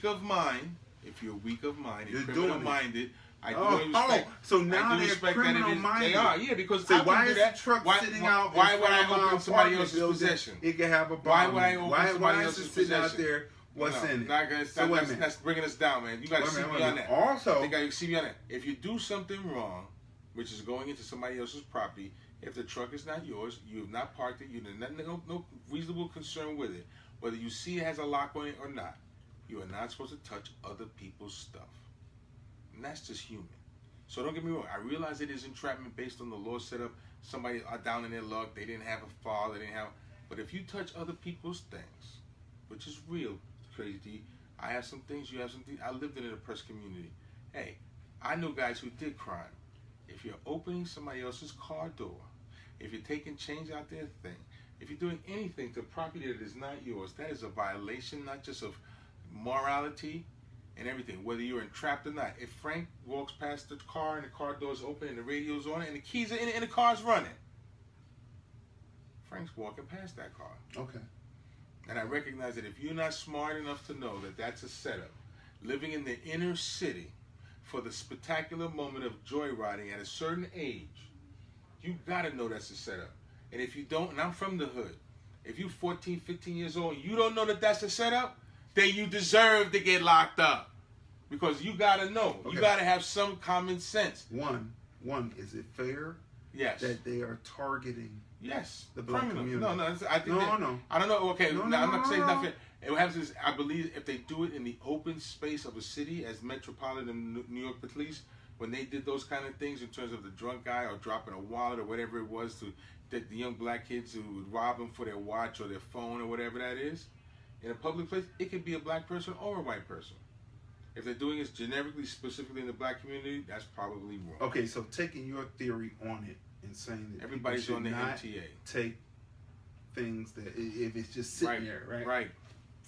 of mind, if you're weak of mind, and criminal-minded, I do respect. So now they're criminal-minded. They are, yeah, because why is the truck sitting out? Why would I open somebody else's possession? It can have a bomb. Why would I open somebody else's possession? Out there? What's in it? That's bringing us down, man. You got to see me on that. Also, you got to see me on that. If you do something wrong, which is going into somebody else's property, if the truck is not yours, you have not parked it, you have no reasonable concern with it, whether you see it has a lock on it or not, you are not supposed to touch other people's stuff. And that's just human. So don't get me wrong. I realize it is entrapment based on the law set up. Somebody are down in their luck. They didn't have a file. They didn't have. But if you touch other people's things, which is real, Crazy Dee, I have some things. You have some things. I lived in an oppressed community. Hey, I know guys who did crime. If you're opening somebody else's car door, if you're taking change out their thing, if you're doing anything to property that is not yours, that is a violation not just of morality and everything, whether you're entrapped or not. If Frank walks past the car and the car door's open and the radio's on and the keys are in it and the car's running, Frank's walking past that car. Okay. And I recognize that if you're not smart enough to know that that's a setup, living in the inner city for the spectacular moment of joyriding at a certain age, you gotta know that's a setup. And if you don't, and I'm from the hood, if you're 14, 15 years old, you don't know that that's a setup, then you deserve to get locked up. Because you gotta know. Okay. You gotta have some common sense. One, is it fair? Yes. That they are targeting the black community? No. I think no. I don't know. Okay, I'm not saying it's not fair. What happens is, I believe if they do it in the open space of a city, as Metropolitan New York Police, when they did those kind of things in terms of the drunk guy or dropping a wallet or whatever it was to the young black kids who would rob them for their watch or their phone or whatever that is, in a public place, it could be a black person or a white person. If they're doing it generically, specifically in the black community, that's probably wrong. Okay, so taking your theory on it and saying that everybody's on the MTA. Take things that if it's just sitting there, right? Right.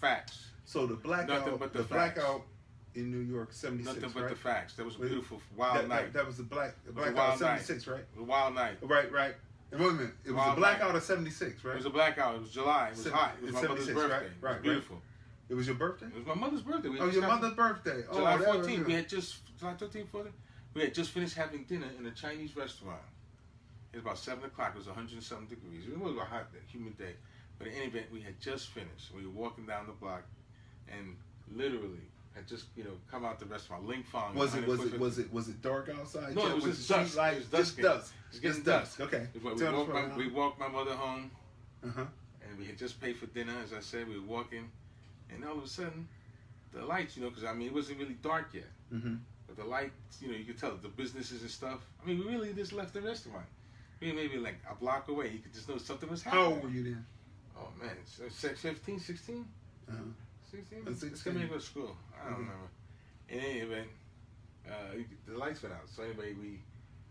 Facts. So the blackout in New York, 76, nothing but the facts. That was a beautiful, wild night. That was the blackout 76, right? It was a wild night. Right. Wait a minute. It was a blackout of 76, right? It was a blackout. It was July. It was hot. It was my mother's birthday. Right. It was beautiful. It was your birthday? It was my mother's birthday. Your mother's birthday. July 14th. We had just, July 13th, 14th? We had just finished having dinner in a Chinese restaurant. It was about 7 o'clock. It was 100-something degrees. It was a hot, humid day. But in any event, we had just finished. We were walking down the block and literally had just, come out the restaurant. Ling Fong. Was it dark outside? No, it was just dusk. It was just dusk. It's getting dusk. Okay. We walked my mother home. Uh-huh. And we had just paid for dinner, as I said. We were walking. And all of a sudden, the lights, because, it wasn't really dark yet. Mm-hmm. But the lights, you know, you could tell the businesses and stuff. I mean, we really just left the restaurant. Maybe like a block away. You could just know something was happening. How old were you then? Oh, man. 15, 16? 16? It's going to be a good school. I don't remember. In any event, the lights went out. So anyway, we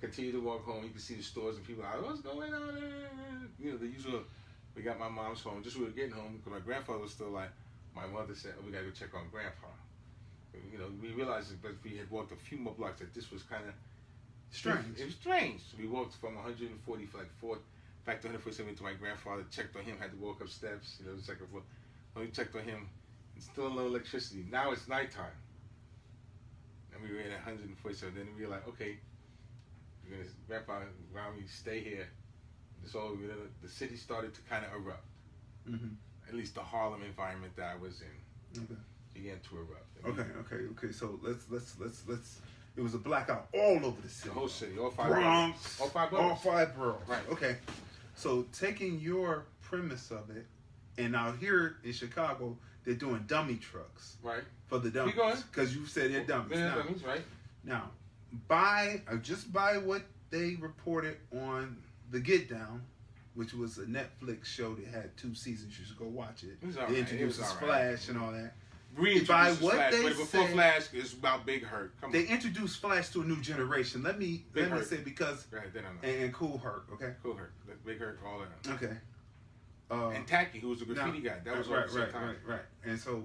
continued to walk home. You could see the stores and people like, what's going on? You know, the usual. We got my mom's home. Just we were getting home because my grandfather was still like, my mother said, oh, we got to go check on Grandpa. You know, we realized that we had walked a few more blocks that this was kind of strange. It was strange. So we walked from 140 for like 4 back to 147 to my grandfather. Checked on him. Had to walk up steps. You know, the second floor. When we checked on him, it's still no electricity. Now it's nighttime, and we were at 147. Then we were like, okay, we're gonna Grandpa, why don't we stay here? So the city started to kind of erupt. At least the Harlem environment that I was in began to erupt. Okay. So let's. It was a blackout all over the city. The whole city, all 5 Bronx, boroughs. All 5 boroughs. Right. Okay. So taking your premise of it, and out here in Chicago, they're doing dummy trucks. Right. For the dummies. Because you said they're dummies. They're dummies, right. Now, just by what they reported on The Get Down, which was a Netflix show that had 2 seasons, you should go watch it. They introduced Flash and all that. By what Flash, they but before say, Flash is about Big Hurt. They introduced Flash to a new generation. Let me say because and Cool Hurt, okay? Cool Hurt, Big Hurt, all that. Okay. And Tacky, who was a graffiti guy. That was right. And so,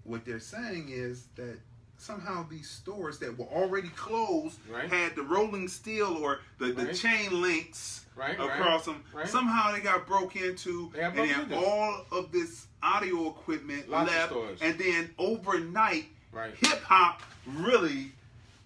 what they're saying is that somehow these stores that were already closed had the rolling steel or the chain links across them. Somehow they got broke into, and then all of this audio equipment left, and then overnight, hip hop really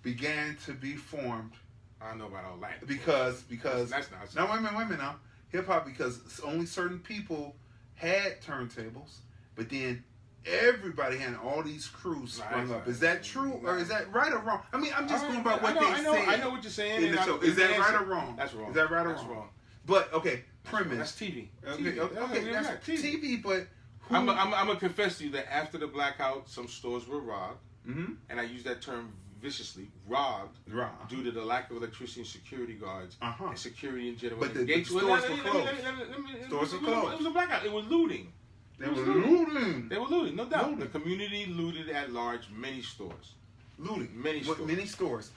began to be formed. I don't know about all that because that's not now wait a minute now hip hop because only certain people had turntables, but then everybody had all these crews sprung up. Is that true or is that right or wrong? I mean, I'm just going by what they say. I know what you're saying. In the show. Is that right or wrong? That's wrong. Is that right or wrong? That's wrong. But okay, premise. That's TV. Okay, that's TV. But I'm gonna confess to you that after the blackout, some stores were robbed, and I use that term viciously, robbed, due to the lack of electricity and security guards and security in general. But the stores were closed. Stores were closed. It was a blackout. It was looting. They were looting. They were looting, no doubt. The community looted at large many stores. Looting. Many stores. Many stores.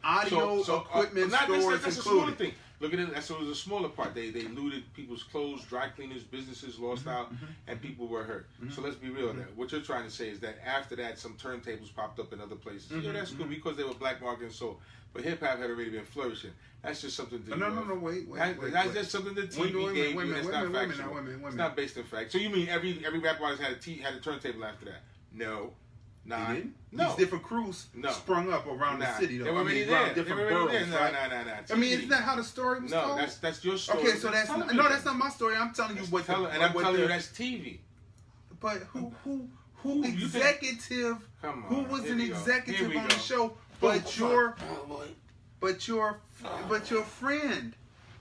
Audio equipment stores that's a smaller thing. Look at it. That's a smaller part. They looted people's clothes, dry cleaners, businesses lost out, and people were hurt. So let's be real. What you're trying to say is that after that, some turntables popped up in other places. Yeah, that's good because they were black market and sold. But hip hop had already been flourishing. That's just something to No, wait. That's just something that TV gave you. That's not factual. It's not based in fact. So you mean every rap artist had a turntable after that? No. No. These different crews sprung up around the city, though. They were already there. Different boroughs, right? No. I mean, isn't that how the story was told? No, that's your story. Okay, so that's not my story. I'm telling you what. And I'm telling you that's TV. But who executive? Come on. Who was an executive on the show? But your friend.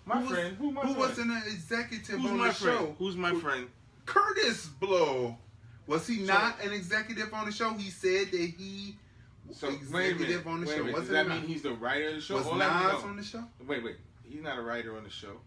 My friend. Who wasn't an executive on the show? Who's my friend? Curtis Blow. Was he not an executive on the show? He said that he was executive on the show. Does that mean he's the writer of the show? Was Nas on the show? Wait. He's not a writer on the show.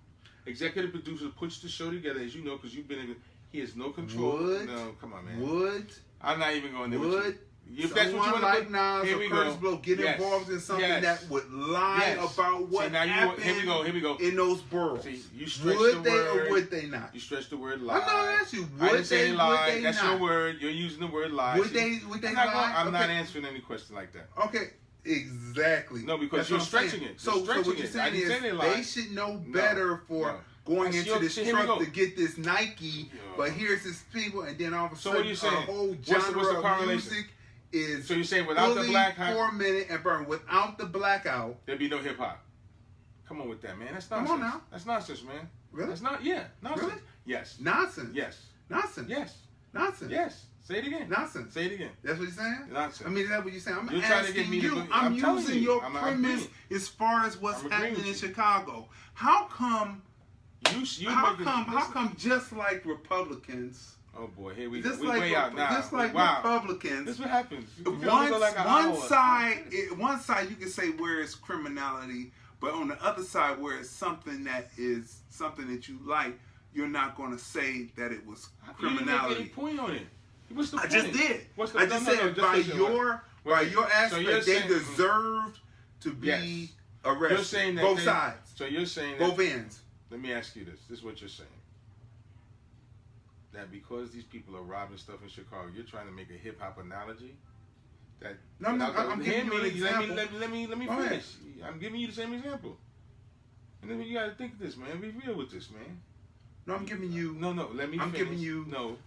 Executive producer puts the show together, as you know, because you've been in. He has no control. No, come on, man. I'm not even going there with you. If that's what you want like Nas or Curtis Blow get involved in something that would lie about what happened here we go. in those boroughs. See, you stretch would the they word, or would they not? You stretch the word lie. I'm not asking you. I didn't say lie. Would they That's not? your word. You're using the word lie. Would they lie? I'm not answering any question like that. Okay. Exactly. No, because you're stretching it. So what you're saying is they should know better for going into this truck to get this Nike, but here's his people, and then all of a sudden a whole genre of music is so you're saying without the blackout, 4 minute and burn. Without the blackout, there'd be no hip hop. Come on with that, man. That's nonsense. Come on now. That's nonsense, man. Really? That's not. Yeah. Nonsense. Really? Yes. Nonsense. Yes. Nonsense. Yes. Nonsense. Yes. Say it again. Nonsense. Say it again. That's what you're saying? Nonsense. I mean, is that what you're saying? You're trying to get me you. I'm using your premise as far as what's happening in Chicago. How come? How come just like Republicans Oh boy, here we just go. like Way out now. just like wow. Republicans. This is what happens. One side you can say where it's criminality, but on the other side where it's something that you like, you're not going to say that it was criminality. You didn't make any point on it. What's the point? I just did. I just said by your aspect, they deserved to be arrested. You're saying that both sides. So you're saying both ends. Let me ask you this. This is what you're saying. That because these people are robbing stuff in Chicago, you're trying to make a hip hop analogy. That I'm giving you an example. Let me finish. I'm giving you the same example. And then you got to think of this, man. Be real with this, man. No, I'm giving you. No. Let me. I'm finish. giving you. No.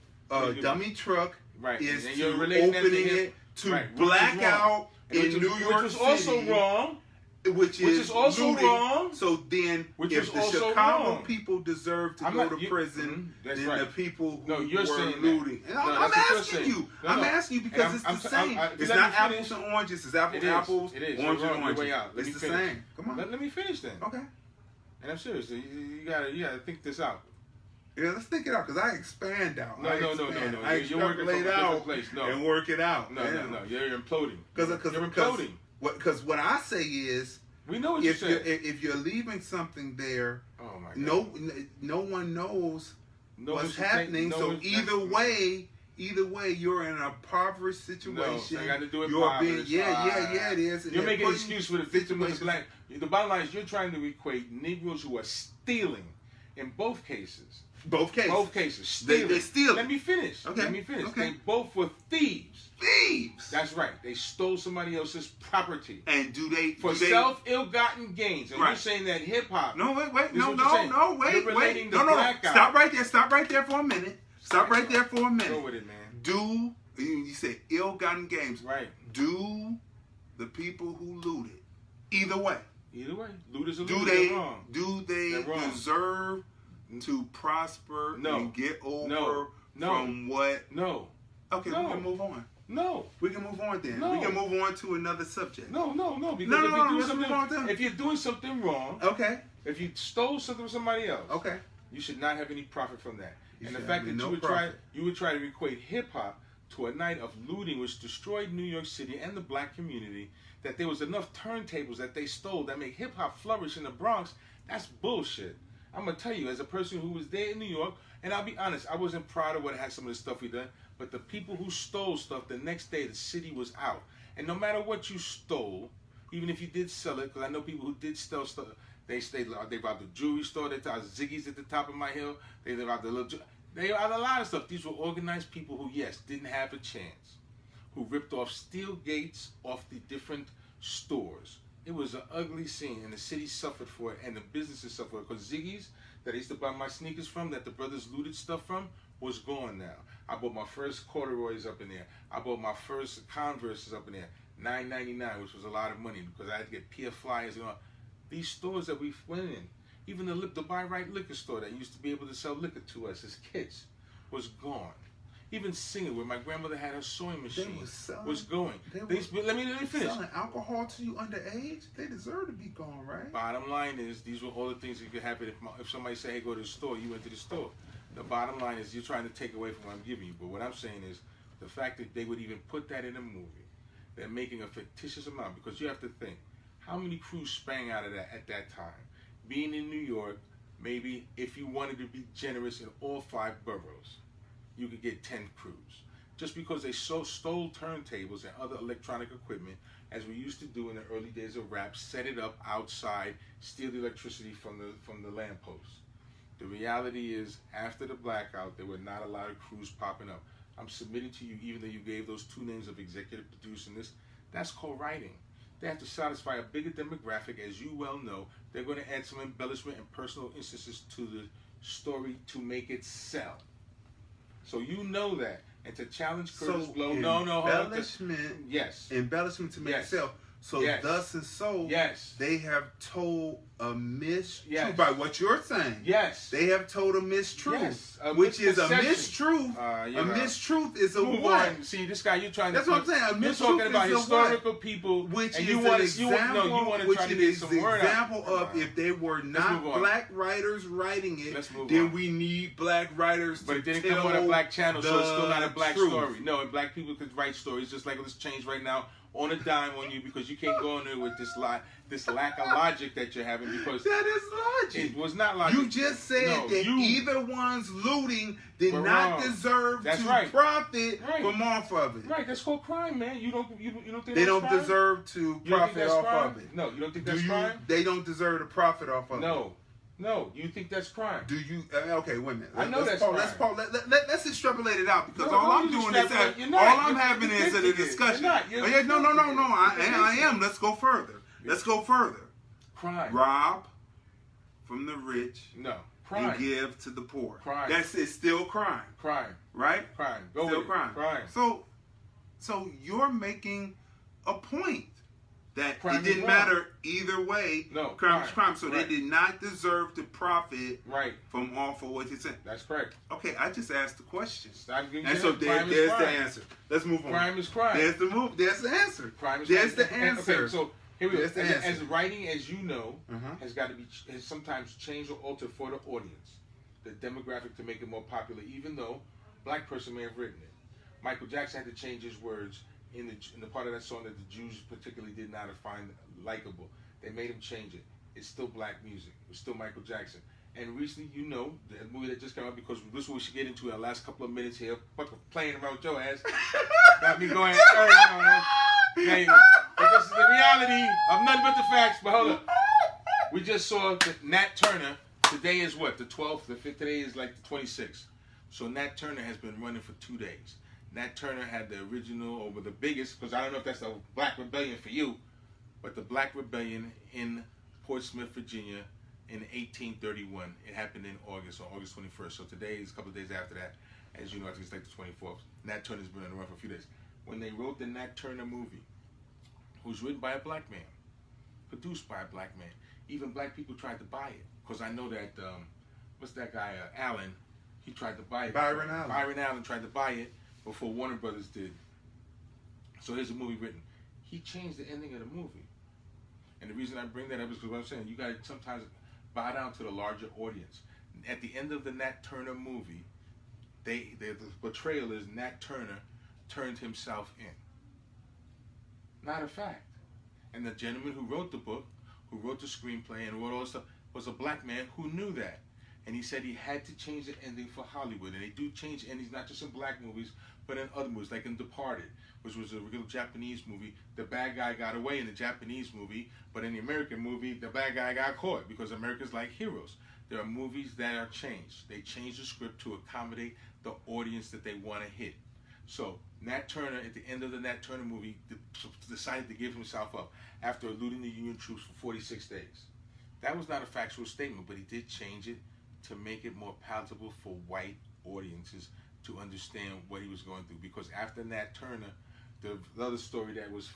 Dummy truck. Right. Is and to you're opening it to Blackout in New York City, which was also wrong. Which is also looting. wrong. So then, if the Chicago people deserve to go to prison, then the people who were looting. I'm asking you. I'm asking you because it's the same. It's not apples and oranges. It's apples, oranges and oranges. It's the same. Come on. Let me finish then. Okay. And I'm serious. You gotta think this out. Yeah, let's think it out because I expand out. No. I extrapolate out and work it out. No. You're imploding. You're imploding. Because what I say is, we know what you said. If you're leaving something there, oh my God. no one knows what's happening. So either way, you're in an impoverished situation. No, I got to do it. You're being, it is. You're making an excuse for the victim of the black. The bottom line is you're trying to equate Negroes who are stealing in both cases. Both cases. Stealing. They steal. Let me finish. Okay. Let me finish. Okay. They both were thieves. Thieves. That's right. They stole somebody else's property. And for self-ill-gotten gains. And you're saying that hip hop. No, wait. Wait. No. Stop right there for a minute. Stop right there for a minute. Go with it, man. You say ill-gotten gains. Right. Do the people who looted either way? Looters are wrong. Do they deserve to prosper and get over from what? No. Okay, we can move on. No. We can move on then. No. We can move on to another subject. No. Because if you're doing something wrong, okay. If you stole something from somebody else, okay, you should not have any profit from that. And the fact that you would try to equate hip hop to a night of looting which destroyed New York City and the black community, that there was enough turntables that they stole that make hip hop flourish in the Bronx, that's bullshit. I'm going to tell you, as a person who was there in New York, and I'll be honest, I wasn't proud of what had some of the stuff we done, but the people who stole stuff, the next day the city was out. And no matter what you stole, even if you did sell it, because I know people who did steal stuff, they robbed the jewelry store, they robbed Ziggy's at the top of my hill, they robbed they robbed a lot of stuff. These were organized people who, yes, didn't have a chance, who ripped off steel gates off the different stores. It was an ugly scene, and the city suffered for it, and the businesses suffered for it. Because Ziggy's, that I used to buy my sneakers from, that the brothers looted stuff from, was gone now. I bought my first corduroys up in there. I bought my first Converses up in there, $9.99, which was a lot of money because I had to get Pier flyers and all. These stores that we went in, even the Buy Right liquor store that used to be able to sell liquor to us as kids, was gone. Even Singer, where my grandmother had her sewing machine, was going. Let me finish. Selling alcohol to you underage? They deserve to be gone, right? Bottom line is, these were all the things that could happen if somebody said, hey, go to the store, you went to the store. The bottom line is, you're trying to take away from what I'm giving you. But what I'm saying is, the fact that they would even put that in a movie, they're making a fictitious amount, because you have to think, how many crews sprang out of that at that time? Being in New York, maybe if you wanted to be generous in all 5 boroughs, you could get 10 crews. Just because they stole turntables and other electronic equipment, as we used to do in the early days of rap, set it up outside, steal the electricity from the lampposts. The reality is, after the blackout, there were not a lot of crews popping up. I'm submitting to you, even though you gave those 2 names of executive producer in this, that's called writing. They have to satisfy a bigger demographic, as you well know. They're going to add some embellishment and personal instances to the story to make it sell. So you know that. And to challenge Curtis Blow, embellishment to make it sell. So Yes. thus and so, Yes. they have told a mistruth. Yes. By what you're saying, Yes. they have told a mistruth, Yes. which is a misconception. mistruth. You're A right. mistruth is a Move what? on. See, this guy, you're trying That's to. what I'm saying. A You're mistruth talking about is a historical what? people, Which and is you an want to. example. You want to Which try to it get is some the word example out. of if they were not move on. black writers writing it, Let's move then on. we need black writers But to it didn't tell come on a black channel, so it's still not a the black truth. story. No, and black people could write stories just like let's change right now on a dime on you because you can't go in there with this lack of logic that you're having because That is logic. it was not logic. You just said No, that you- either one's looting did We're not wrong. deserve That's to right. profit Right. from off of it. Right, that's called crime, man. You don't think They that's don't crime? deserve to You don't think profit that's off crime? of it. No, you don't think Do that's you? crime? They don't deserve to profit off of it. No, you think that's crime? Do you? Okay, wait a minute. I know let's that's pause. crime. Let's extrapolate it out because No, all no, I'm you doing is extrapolate. You're not. all I'm You're having is a predicting it. discussion. You're not. You're Oh, yeah, no. predicting it. I am. Let's go further. Let's go further. Crime. Rob from the rich No. Crime. and give to the poor. Crime. It's still crime, Crime. right? Crime. Go Still with it. crime. Crime. So you're making a point that Crime it didn't is wrong. matter either way. No, crime is crime. crime. So Right. they did not deserve to profit Right. from all for what you said. That's correct. Okay, I just asked the question. Stop giving And you so that. Crime is there's crime. the answer. Let's move on. Crime is crime. There's the move. There's the answer. Crime is There's crime. the answer. Okay, so here we go. There's the As answer. writing, as you know, Uh-huh. has sometimes changed or altered for the audience, the demographic to make it more popular, even though black person may have written it. Michael Jackson had to change his words in the part of that song that the Jews particularly did not find likable. They made him change it. It's still black music. It's still Michael Jackson. And recently, you know, the movie that just came out, because this is what we should get into in our last couple of minutes here, fucking playing around with your ass. Got me going. Now, but this is the reality of nothing but the facts. But hold up. We just saw that Nat Turner. Today is what? The 12th? Today is like the 26th. So Nat Turner has been running for 2 days. Nat Turner had the original, or the biggest, because I don't know if that's the Black Rebellion for you, but the Black Rebellion in Portsmouth, Virginia in 1831. It happened in August, on August 21st. So today is a couple of days after that. As you know, I think it's like the 24th. Nat Turner's been on the run for a few days. When they wrote the Nat Turner movie, it was written by a black man, produced by a black man. Even black people tried to buy it. Because I know that, what's that guy, Allen, he tried to buy it. Byron Allen. Byron Allen tried to buy it before Warner Brothers did. So here's a movie written. He changed the ending of the movie. And the reason I bring that up is because what I'm saying, you got to sometimes bow down to the larger audience. At the end of the Nat Turner movie, the portrayal is Nat Turner turned himself in. Not a fact. And the gentleman who wrote the book, who wrote the screenplay and wrote all this stuff, was a black man who knew that. And he said he had to change the ending for Hollywood. And they do change endings, not just in black movies, but in other movies, like in Departed, which was a real Japanese movie. The bad guy got away in the Japanese movie, but in the American movie, the bad guy got caught because Americans like heroes. There are movies that are changed. They change the script to accommodate the audience that they want to hit. So Nat Turner, at the end of the Nat Turner movie, decided to give himself up after eluding the Union troops for 46 days. That was not a factual statement, but he did change it to make it more palatable for white audiences to understand what he was going through. Because after Nat Turner, the other story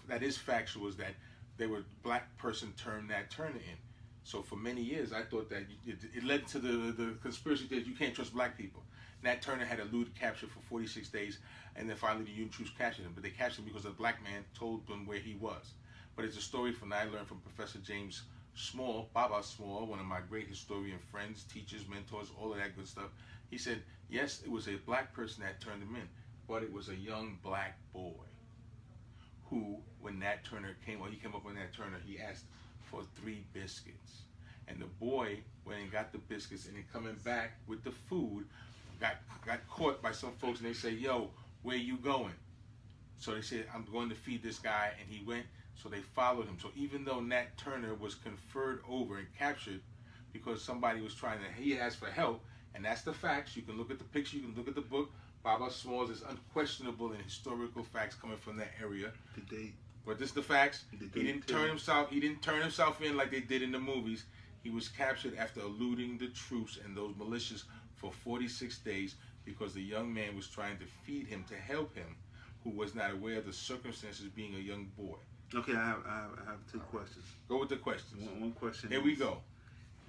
that is factual is that they were black person turned Nat Turner in. So for many years, I thought that it led to the conspiracy that you can't trust black people. Nat Turner had eluded capture for 46 days, and then finally the Union troops captured him. But they captured him because a black man told them where he was. But it's a story from that I learned from Professor James Small, Baba Small, one of my great historian friends, teachers, mentors, all of that good stuff. He said, yes, it was a black person that turned him in, but it was a young black boy who, when Nat Turner he came up with Nat Turner, he asked for 3 biscuits. And the boy went and got the biscuits, and then coming back with the food, got caught by some folks, and they say, yo, where you going? So they said, I'm going to feed this guy, and he went. So they followed him. So even though Nat Turner was conferred over and captured because somebody was he asked for help, and that's the facts. You can look at the picture, you can look at the book. Baba Smalls is unquestionable in historical facts coming from that area. The date. But this is the facts. The He didn't turn himself in like they did in the movies. He was captured after eluding the troops and those militias for 46 days because the young man was trying to feed him to help him, who was not aware of the circumstances being a young boy. Okay, I have two questions. Go with the questions. One question. Here we go.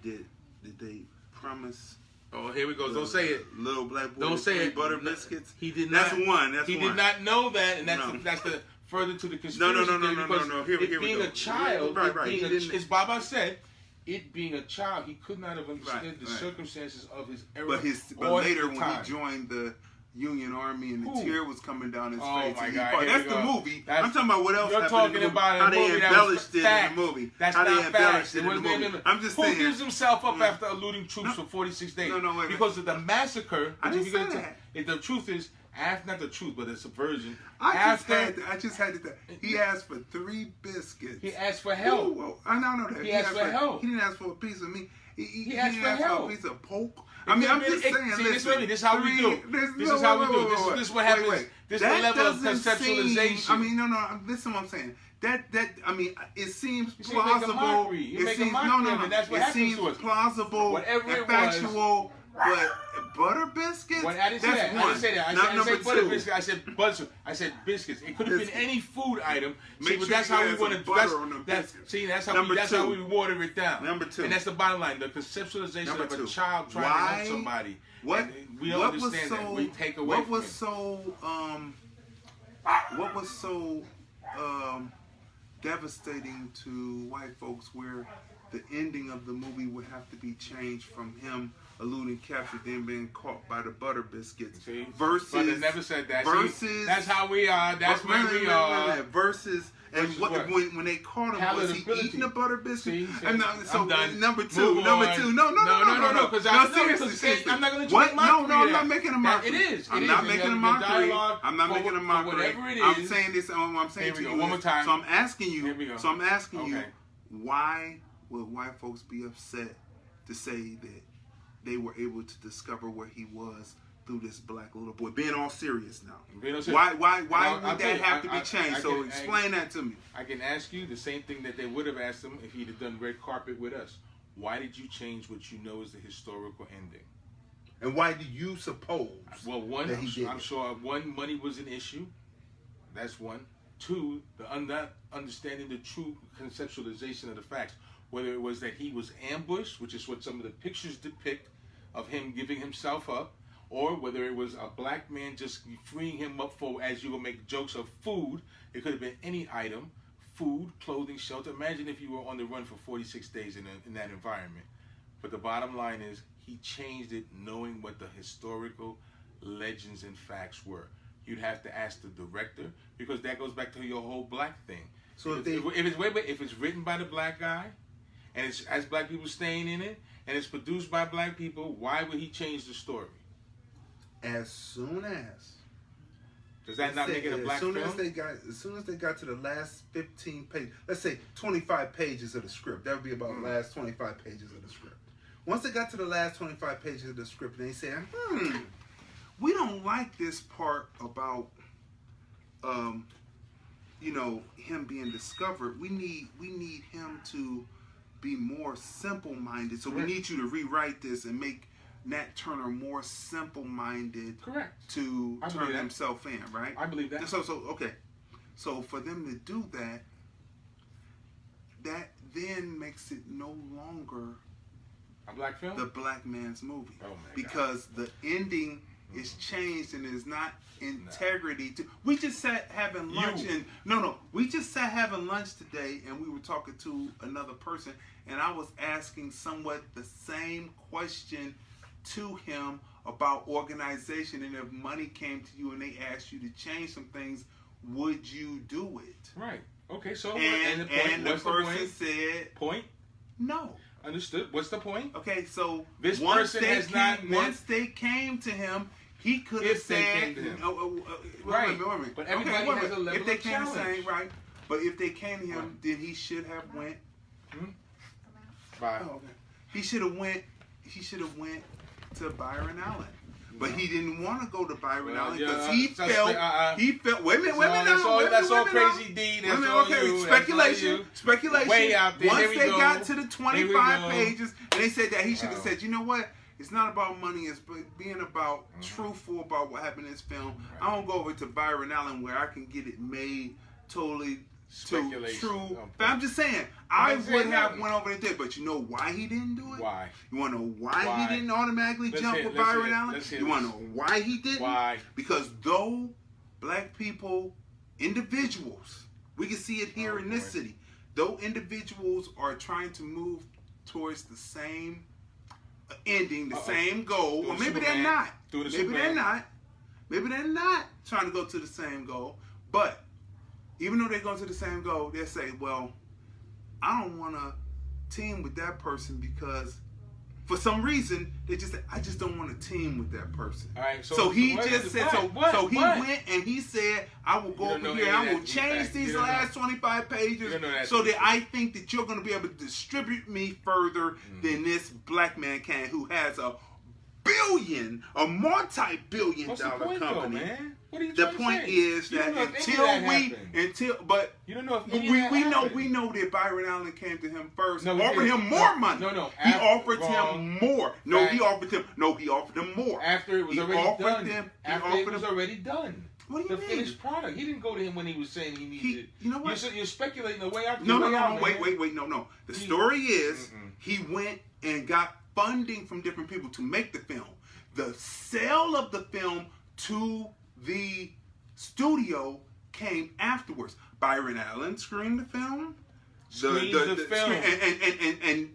Did they promise? Oh, here we go. Don't say it. Little black boy. Don't say it. Butter biscuits. He did not. That's one. He did not know that, and that's the further to the conspiracy. No. Here we being go. a child, Right. As Baba said, it being a child, he could not have understood the circumstances of his era. But later, when he joined the Union Army and the tear was coming down his face. Oh my God! That's the movie. I'm talking about what else you're happened talking in the movie. about How they embellished it in the movie. That's how not they embellished facts. it in the movie. I'm just saying. Who gives himself up after eluding troops for 46 days? No, wait. Because of the massacre. I didn't say that. The truth is, not the truth, but it's a version. I just had to. He asked for 3 biscuits. He asked for help. I know that. He asked for help. He didn't ask for a piece of meat. He asked for help. For a piece of pork. I'm just saying. See, this is how we do. This is how we do. This is what happens. This is the level of conceptualization. No. Listen, what I'm saying. It seems plausible. You're making a mockery. That's what happens to us. It seems plausible and factual. But butter biscuits? I didn't say that. I didn't say that. I didn't say butter biscuits. I said biscuits. It could have been any food item. That's how we want to. That's how we water it down. Number 2. And that's the bottom line. The conceptualization of a child trying to help somebody. We don't understand that. We take away. What was so devastating to white folks, where the ending of the movie would have to be changed from him eluding capture, then being caught by the butter biscuits. Versus, but they never said that. Versus, that's how we are. That's where we are. Versus, and when they caught him, was he eating the butter biscuit? I'm done. Number two. No. Because I'm not going to make mockery. No, I'm not making a mockery. It is. I'm not making a mockery. I'm not making a mockery. Whatever it is. I'm saying this. I'm saying to you one more time. So I'm asking you. Why would white folks be upset to say that they were able to discover where he was through this black little boy? Being all serious now. Why would that have to be changed? So explain that to me. I can ask you the same thing that they would have asked him if he'd have done red carpet with us. Why did you change what you know is the historical ending? And why do you suppose? Well, I'm sure money was an issue. That's one. 2, not understanding the true conceptualization of the facts. Whether it was that he was ambushed, which is what some of the pictures depict of him giving himself up, or whether it was a black man just freeing him up for, as you will make jokes of food. It could have been any item, food, clothing, shelter. Imagine if you were on the run for 46 days in that environment. But the bottom line is, he changed it knowing what the historical legends and facts were. You'd have to ask the director, because that goes back to your whole black thing. So if it's written by the black guy, and it's as black people staying in it, and it's produced by black people, why would he change the story? As soon as. Does that not make it a black film? As soon as they got to the last 15 pages, let's say 25 pages of the script, that would be about the last 25 pages of the script. Once they got to the last 25 pages of the script, they said, we don't like this part about, him being discovered. We need him to be more simple-minded. So we need you to rewrite this and make Nat Turner more simple-minded. Correct. To turn himself in, right? I believe that. Okay. So for them to do that, that then makes it no longer a black film, the black man's movie. Oh my because God. The ending is changed and is not integrity. We just sat having lunch we just sat having lunch today, and we were talking to another person, and I was asking somewhat the same question to him about organization, and if money came to you and they asked you to change some things, would you do it? Right. Okay. So and the person said no. Understood. What's the point? Okay, so this person has not. Once they came to him, he could have said, right. But everybody has a level if they of came challenge. saying, right. But if they came to him, then he should have went. Bye. Oh, okay. He should have went to Byron Allen. But he didn't want to go to Byron Allen because he felt. Wait a minute. That's all Crazy Dee. That's all you. Speculation. Way out there. Once they got to the 25 pages, and they said that he should have said, you know what? It's not about money. It's being about truthful about what happened in this film. I don't go over to Byron Allen where I can get it made totally Speculation. true. But I'm just saying, I I'm would saying have nothing. went over and did. But you know why he didn't do it? Why? You want to know why Why? he didn't automatically Let's jump hear- with let's Byron hear- Allen? let's hear You want to this. know why he didn't? Why? Because though black people, individuals, we can see it here in this city, though individuals are trying to move towards the same ending, the same goal, or maybe they're not. Maybe they're not. Maybe they're not trying to go to the same goal. But even though they go to the same goal, they'll say, well, I don't want to team with that person because for some reason they just say, I just don't want to team with that person. All right, So he what- just said, what? so he What? went and he said, I will go You don't over know here, any I of will that change feedback. these You don't last know. 25 pages You don't know that so that feedback. I think that you're going to be able to distribute me further than this black man can who has a multi-billion What's the dollar point, company. though, man? What are you The trying to point say? is You that don't know if any of that happened. but You don't know if we any of that happened. know that Byron Allen came to him first, No, he offered didn't. him more money. No. He After- offered wrong. him more. No, Fact. he offered him more. After it was He already offered done. them- he After it offered was them- already done. What do The you mean? finished product. He didn't go to him when he was saying he needed it. You know what? You're speculating the way out. No, the way out, man. wait, no. The story is he went and got funding from different people to make the film. The sale of the film to the studio came afterwards. Byron Allen screened the film. Screened the film.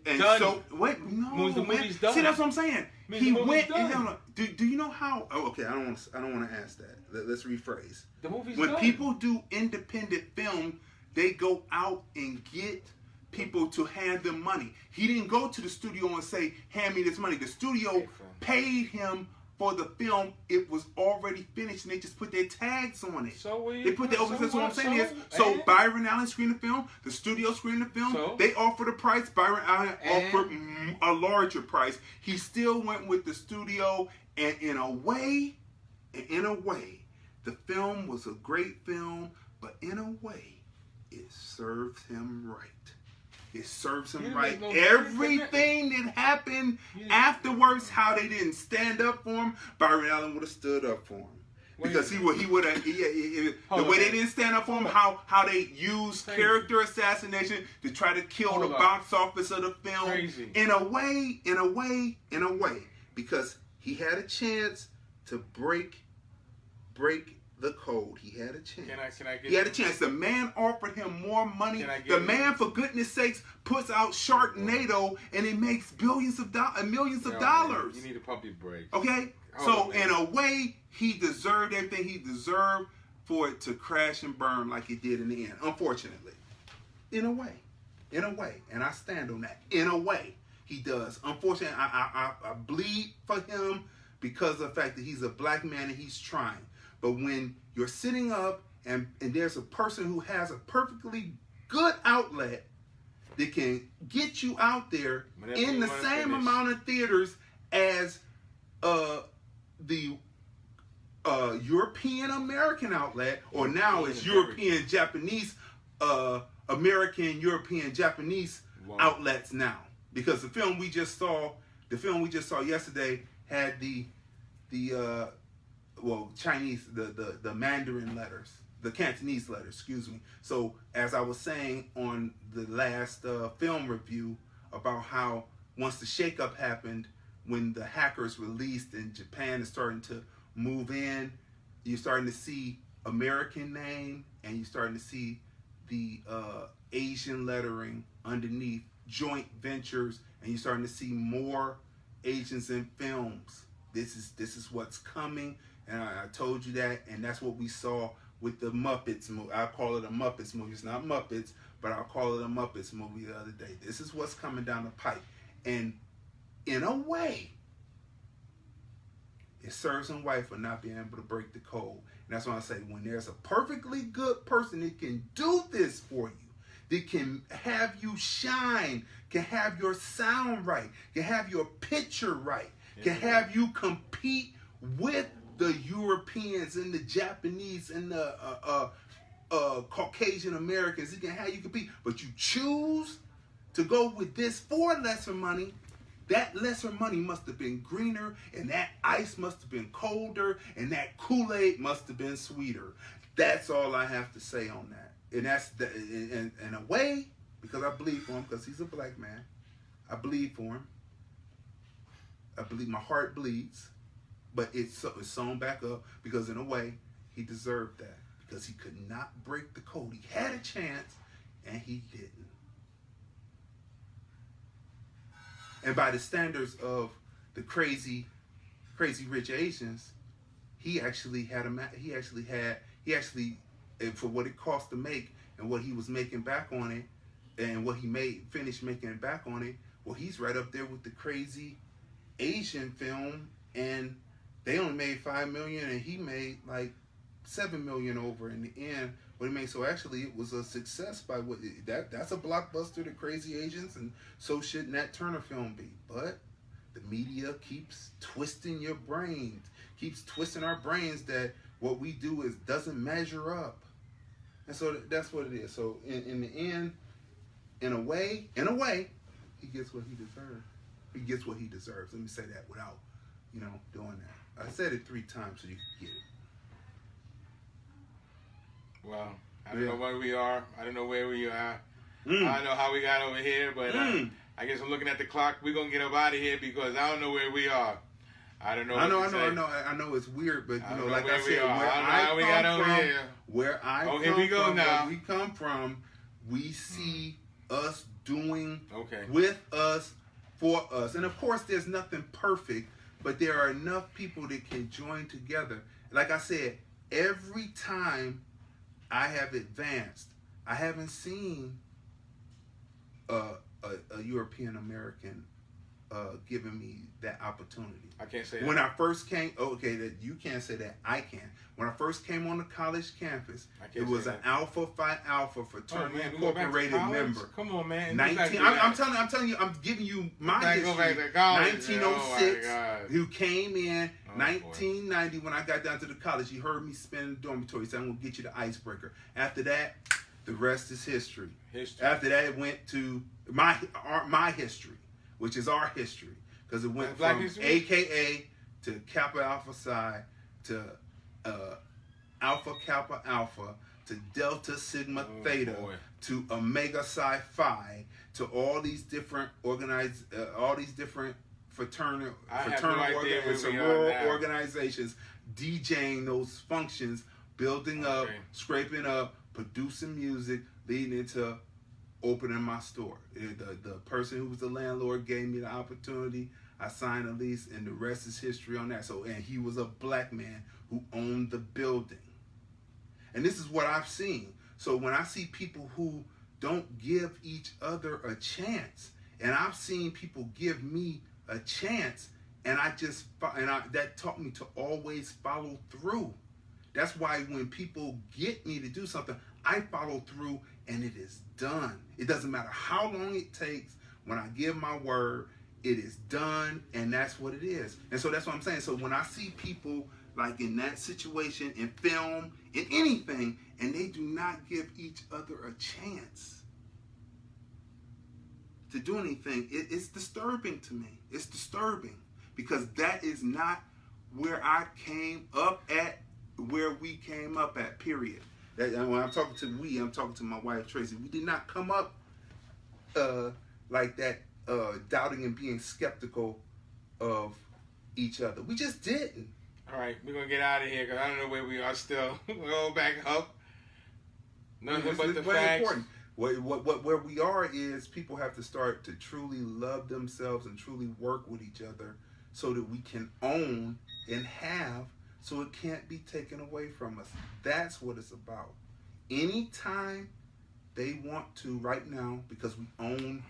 And Done. so wait, no, Means the man. movie's done. See, that's what I'm saying. Means He the movie's went done. and do you know how? Oh, okay. I don't want to ask that. Let's rephrase. The movie's When done. people do independent film, they go out and get people to hand them money. He didn't go to the studio and say, hand me this money. The studio paid him for the film. It was already finished and they just put their tags on it. So They put their overseas. So what I'm saying is, so and- Byron Allen screened the film, the studio screened the film, So? they offered a price, Byron Allen And? offered a larger price. He still went with the studio, and in a way, the film was a great film, but in a way, it serves him right. It serves him right. Everything that happened afterwards, how they didn't stand up for him, Byron Allen would have stood up for him. Because he would have, the way they didn't stand up for him, how they used character assassination to try to kill the box office of the film. Crazy. In a way, because he had a chance to break the code. He had a chance. Can I get He had a chance. The man offered him more money. Can I get The it? man, for goodness sakes, puts out Sharknado and it makes millions of dollars. You need a puppy break. Okay? Hold on, in a way, he deserved everything he deserved for it to crash and burn like it did in the end. Unfortunately. In a way. And I stand on that. In a way, he does. Unfortunately, I bleed for him because of the fact that he's a black man and he's trying. But when you're sitting up and there's a person who has a perfectly good outlet that can get you out there Whenever in you the wanna same finish. amount of theaters as the European American outlet, or now it's European Japanese American European Japanese outlets now, because the film we just saw yesterday had the Chinese, the Mandarin letters, the Cantonese letters, excuse me. So as I was saying on the last film review about how once the shakeup happened, when the hackers released and Japan is starting to move in, you're starting to see American name and you're starting to see the Asian lettering underneath joint ventures, and you're starting to see more Asians in films. This is what's coming, and I told you that, and that's what we saw with the Muppets movie. I call it a Muppets movie. It's not Muppets, but I'll call it a Muppets movie the other day. This is what's coming down the pipe, and in a way, it serves him right for not being able to break the code. And that's why I say, when there's a perfectly good person that can do this for you, that can have you shine, can have your sound right, can have your picture right, can have you compete with the Europeans and the Japanese and the Caucasian Americans. He can have you compete, but you choose to go with this for lesser money. That lesser money must have been greener, and that ice must have been colder, and that Kool-Aid must have been sweeter. That's all I have to say on that. and that's in a way, because I bleed for him, because he's a black man. I bleed for him. I bleed. My heart bleeds, but it's sewn back up because in a way he deserved that, because he could not break the code. He had a chance and he didn't. And by the standards of the crazy rich Asians, he actually for what it cost to make and what he was making back on it, and what he finished making back on it. Well, he's right up there with the crazy Asian film, and they only made $5 million, and he made like $7 million over in the end. What he made, so actually it was a success by what that's a blockbuster. The Crazy Asians, and so should Nat Turner film be. But the media keeps twisting your brains, keeps twisting our brains that what we do doesn't measure up, and so that's what it is. So in the end, in a way, he gets what he deserves. He gets what he deserves. Let me say that without, doing that. I said it 3 times so you can get it. Well, I don't know where we are. I don't know where we are. I don't know how we got over here, but I guess I'm looking at the clock. We're going to get up out of here because I don't know where we are. I don't know. I know it's weird, but like I said, where we come from, we see us doing with us, for us. And of course, there's nothing perfect, but there are enough people that can join together. Like I said, every time I have advanced, I haven't seen a European American giving me that opportunity. I can't say that. When I first came, that you can't say that, I can. When I first came on the college campus, it was an Alpha Phi Alpha fraternity incorporated member. Come on, man. I'm telling you, I'm giving you my history. 1906, who came in 1990 when I got down to the college. He heard me spin in the dormitory. He said, I'm going to get you the icebreaker. After that, the rest is history. After that, it went to my history, which is our history. Because it went from AKA to Kappa Alpha Psi to Alpha Kappa Alpha to Delta Sigma Theta to Omega Psi Phi to all these different fraternal organizations, DJing those functions, building up, scraping up, producing music, leading into opening my store. The person who was the landlord gave me the opportunity. I signed a lease, and the rest is history on that. So, and he was a black man who owned the building. And this is what I've seen. So when I see people who don't give each other a chance, and I've seen people give me a chance, and that taught me to always follow through. That's why when people get me to do something, I follow through, and it is done. It doesn't matter how long it takes. When I give my word, it is done, and that's what it is. And so that's what I'm saying. So when I see people like in that situation, in film, in anything, and they do not give each other a chance to do anything, it's disturbing to me. It's disturbing because that is not where I came up at, where we came up at, period. When I'm talking to I'm talking to my wife, Tracy. We did not come up like that, doubting and being skeptical of each other. We just didn't. All right, we're going to get out of here because I don't know where we are still. We're all back up. Nothing but the facts. Important. Where we are is people have to start to truly love themselves and truly work with each other so that we can own and have, so it can't be taken away from us. That's what it's about. Anytime they want to right now, because we own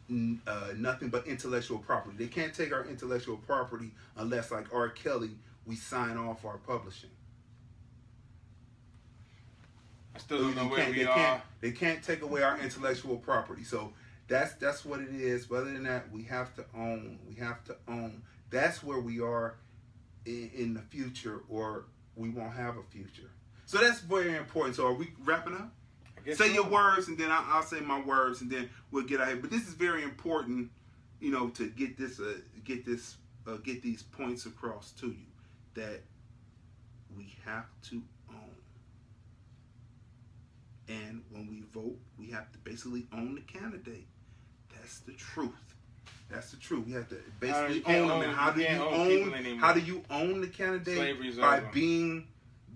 nothing but intellectual property. They can't take our intellectual property unless, like R. Kelly, we sign off our publishing. I still don't know where we are. They can't take away our intellectual property. So that's what it is. But other than that, we have to own. We have to own. That's where we are in the future, or we won't have a future. So that's very important. So are we wrapping up? Say your words, and then I'll say my words, and then we'll get out here. But this is very important, to get these points across to you, that we have to own. And when we vote, we have to basically own the candidate. That's the truth. That's the truth. We have to basically own them. And how do you own the candidate? By being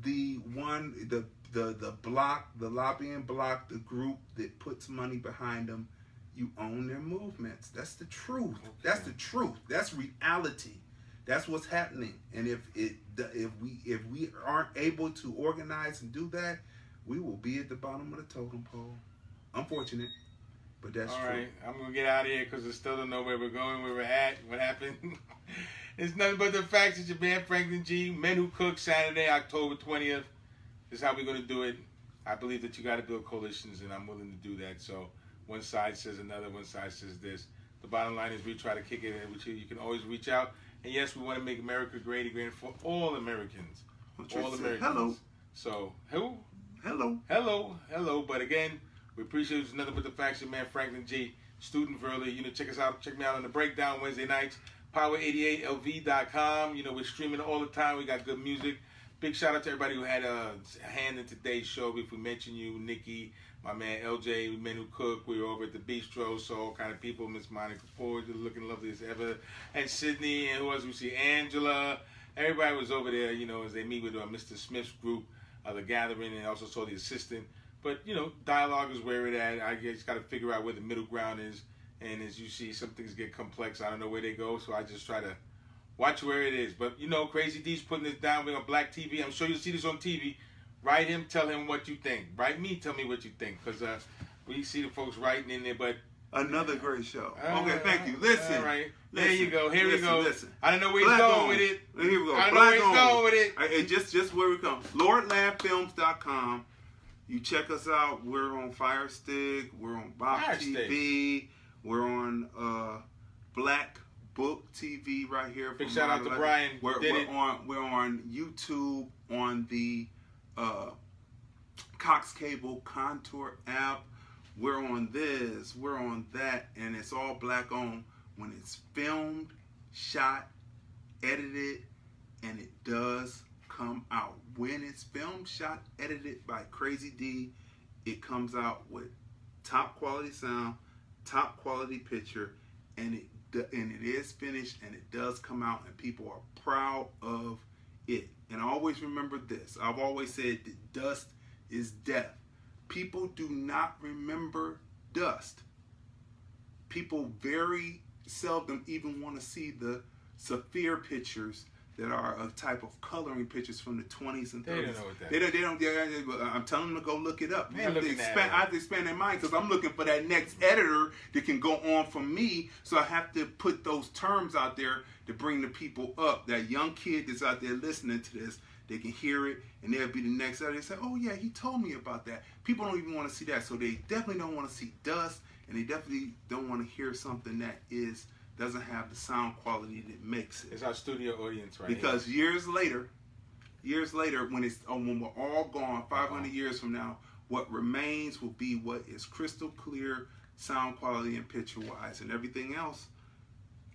the one, the block, the lobbying block, the group that puts money behind them. You own their movements. That's the truth. Okay. That's the truth. That's reality. That's what's happening. And if we aren't able to organize and do that, we will be at the bottom of the totem pole. Unfortunate, but that's true. All right, I'm gonna get out of here because I still don't know where we're going, where we're at, what happened. It's nothing but the facts. It's your man Franklin G. Men Who Cook, Saturday, October 20th. This is how we're gonna do it. I believe that you got to build coalitions, and I'm willing to do that. So one side says another, one side says this. The bottom line is we try to kick it in with you. You can always reach out. And yes, we want to make America great again for all Americans. All Americans. Hello. So, who? Hello. Hello. Hello. But again, we appreciate you. Nothing but the facts. Your man Franklin G. Student Verley. You know, check us out. Check me out on the Breakdown Wednesday nights. Power88LV.com. You know, we're streaming all the time. We got good music. Big shout out to everybody who had a hand in today's show. If we mention you, Nikki, my man LJ, Men Who Cook, we were over at the bistro, so all kind of people, Miss Monica Ford, looking lovely as ever, and Sydney, and who else we see, Angela, everybody was over there, you know, as they meet with Mr. Smith's group, the gathering, and also saw the assistant, but, you know, dialogue is where it at. I just got to figure out where the middle ground is, and as you see, some things get complex, I don't know where they go, so I just try to watch where it is, but, you know, Crazy Dee's putting this down, we're on Black TV, I'm sure you'll see this on TV. Write him, tell him what you think. Write me, tell me what you think. Because we see the folks writing in there, but... Another great show. Okay, thank you. Listen. All right. Listen, there you go. Here we go. Listen. I don't know where he's going with it. Here we go. I don't know where he's going with it. Right, just where we come. LordLandFilms.com. You check us out. We're on Fire Stick. We're on Bop TV. We're on Black Book TV right here. Big shout out to Brian. We're on YouTube on the Cox Cable Contour app. We're on this, we're on that, and it's all black owned when it's filmed, shot, edited, and it does come out. When it's filmed, shot, edited by Crazy Dee, it comes out with top quality sound, top quality picture, and it is finished, and it does come out, and people are proud of it. And always remember this. I've always said that dust is death. People do not remember dust. People very seldom even want to see the Saphir pictures that are a type of coloring pictures from the 20s and 30s. They don't know what that is. They don't. I'm telling them to go look it up. I have to expand their mind because I'm looking for that next editor that can go on from me. So I have to put those terms out there to bring the people up. That young kid that's out there listening to this, they can hear it, and they'll be the next editor. They say, oh yeah, he told me about that. People don't even want to see that. So they definitely don't want to see dust, and they definitely don't want to hear something that doesn't have the sound quality that makes it. It's our studio audience, right? Because years later, when we're all gone, 500 years from now, what remains will be what is crystal clear sound quality and picture wise, and everything else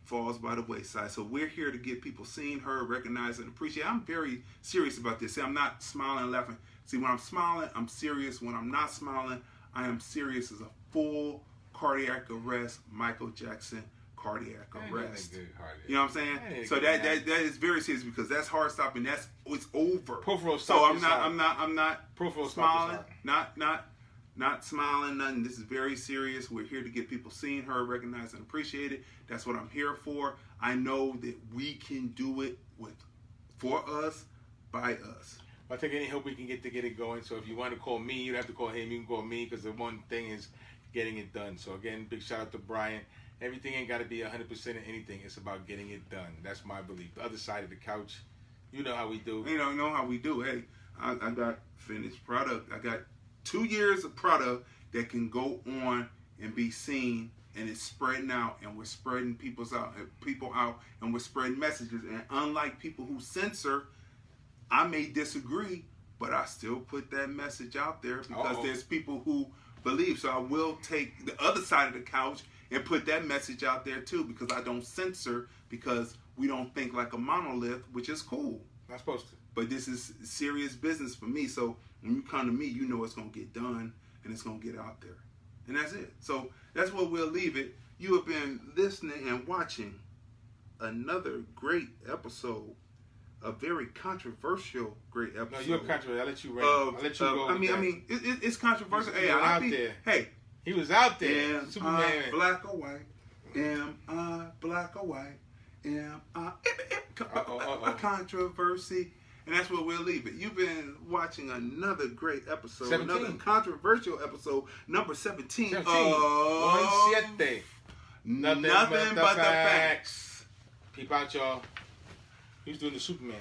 falls by the wayside. So we're here to get people seen, heard, recognized, and appreciated. I'm very serious about this. See, I'm not smiling and laughing. See, when I'm smiling, I'm serious. When I'm not smiling, I am serious as a full cardiac arrest, Michael Jackson cardiac arrest. You know what I'm saying? So that is very serious because that's heart stopping. It's over. So I'm not smiling, not smiling, nothing. This is very serious. We're here to get people seen, heard, recognized, and appreciated. That's what I'm here for. I know that we can do it for us, by us. I take any help we can get to get it going. So if you want to call me, you don't have to call him. You can call me because the one thing is getting it done. So again, big shout out to Brian. Everything ain't got to be 100% of anything. It's about getting it done. That's my belief. The other side of the couch, you know how we do. You know how we do. Hey, I got finished product. I got 2 years of product that can go on and be seen, and it's spreading out, and we're spreading people out, and we're spreading messages. And unlike people who censor, I may disagree, but I still put that message out there because there's people who believe. So I will take the other side of the couch and put that message out there too, because I don't censor, because we don't think like a monolith, which is cool. Not supposed to. But this is serious business for me. So when you come to me, you know it's going to get done. and it's going to get out there. And that's it. So that's where we'll leave it. You have been listening and watching another great episode, a very controversial great episode. No, you're controversial. I'll let you I'll let you go. I mean, it's controversial. He was out there. Hey, he was out there. Am Superman. I black or white? Am I black or white? Am I a controversy? And that's where we'll leave it. You've been watching another great episode, 17. another controversial episode, number 17 of 17. Nothing but the facts. Peep out, y'all. He's doing the Superman.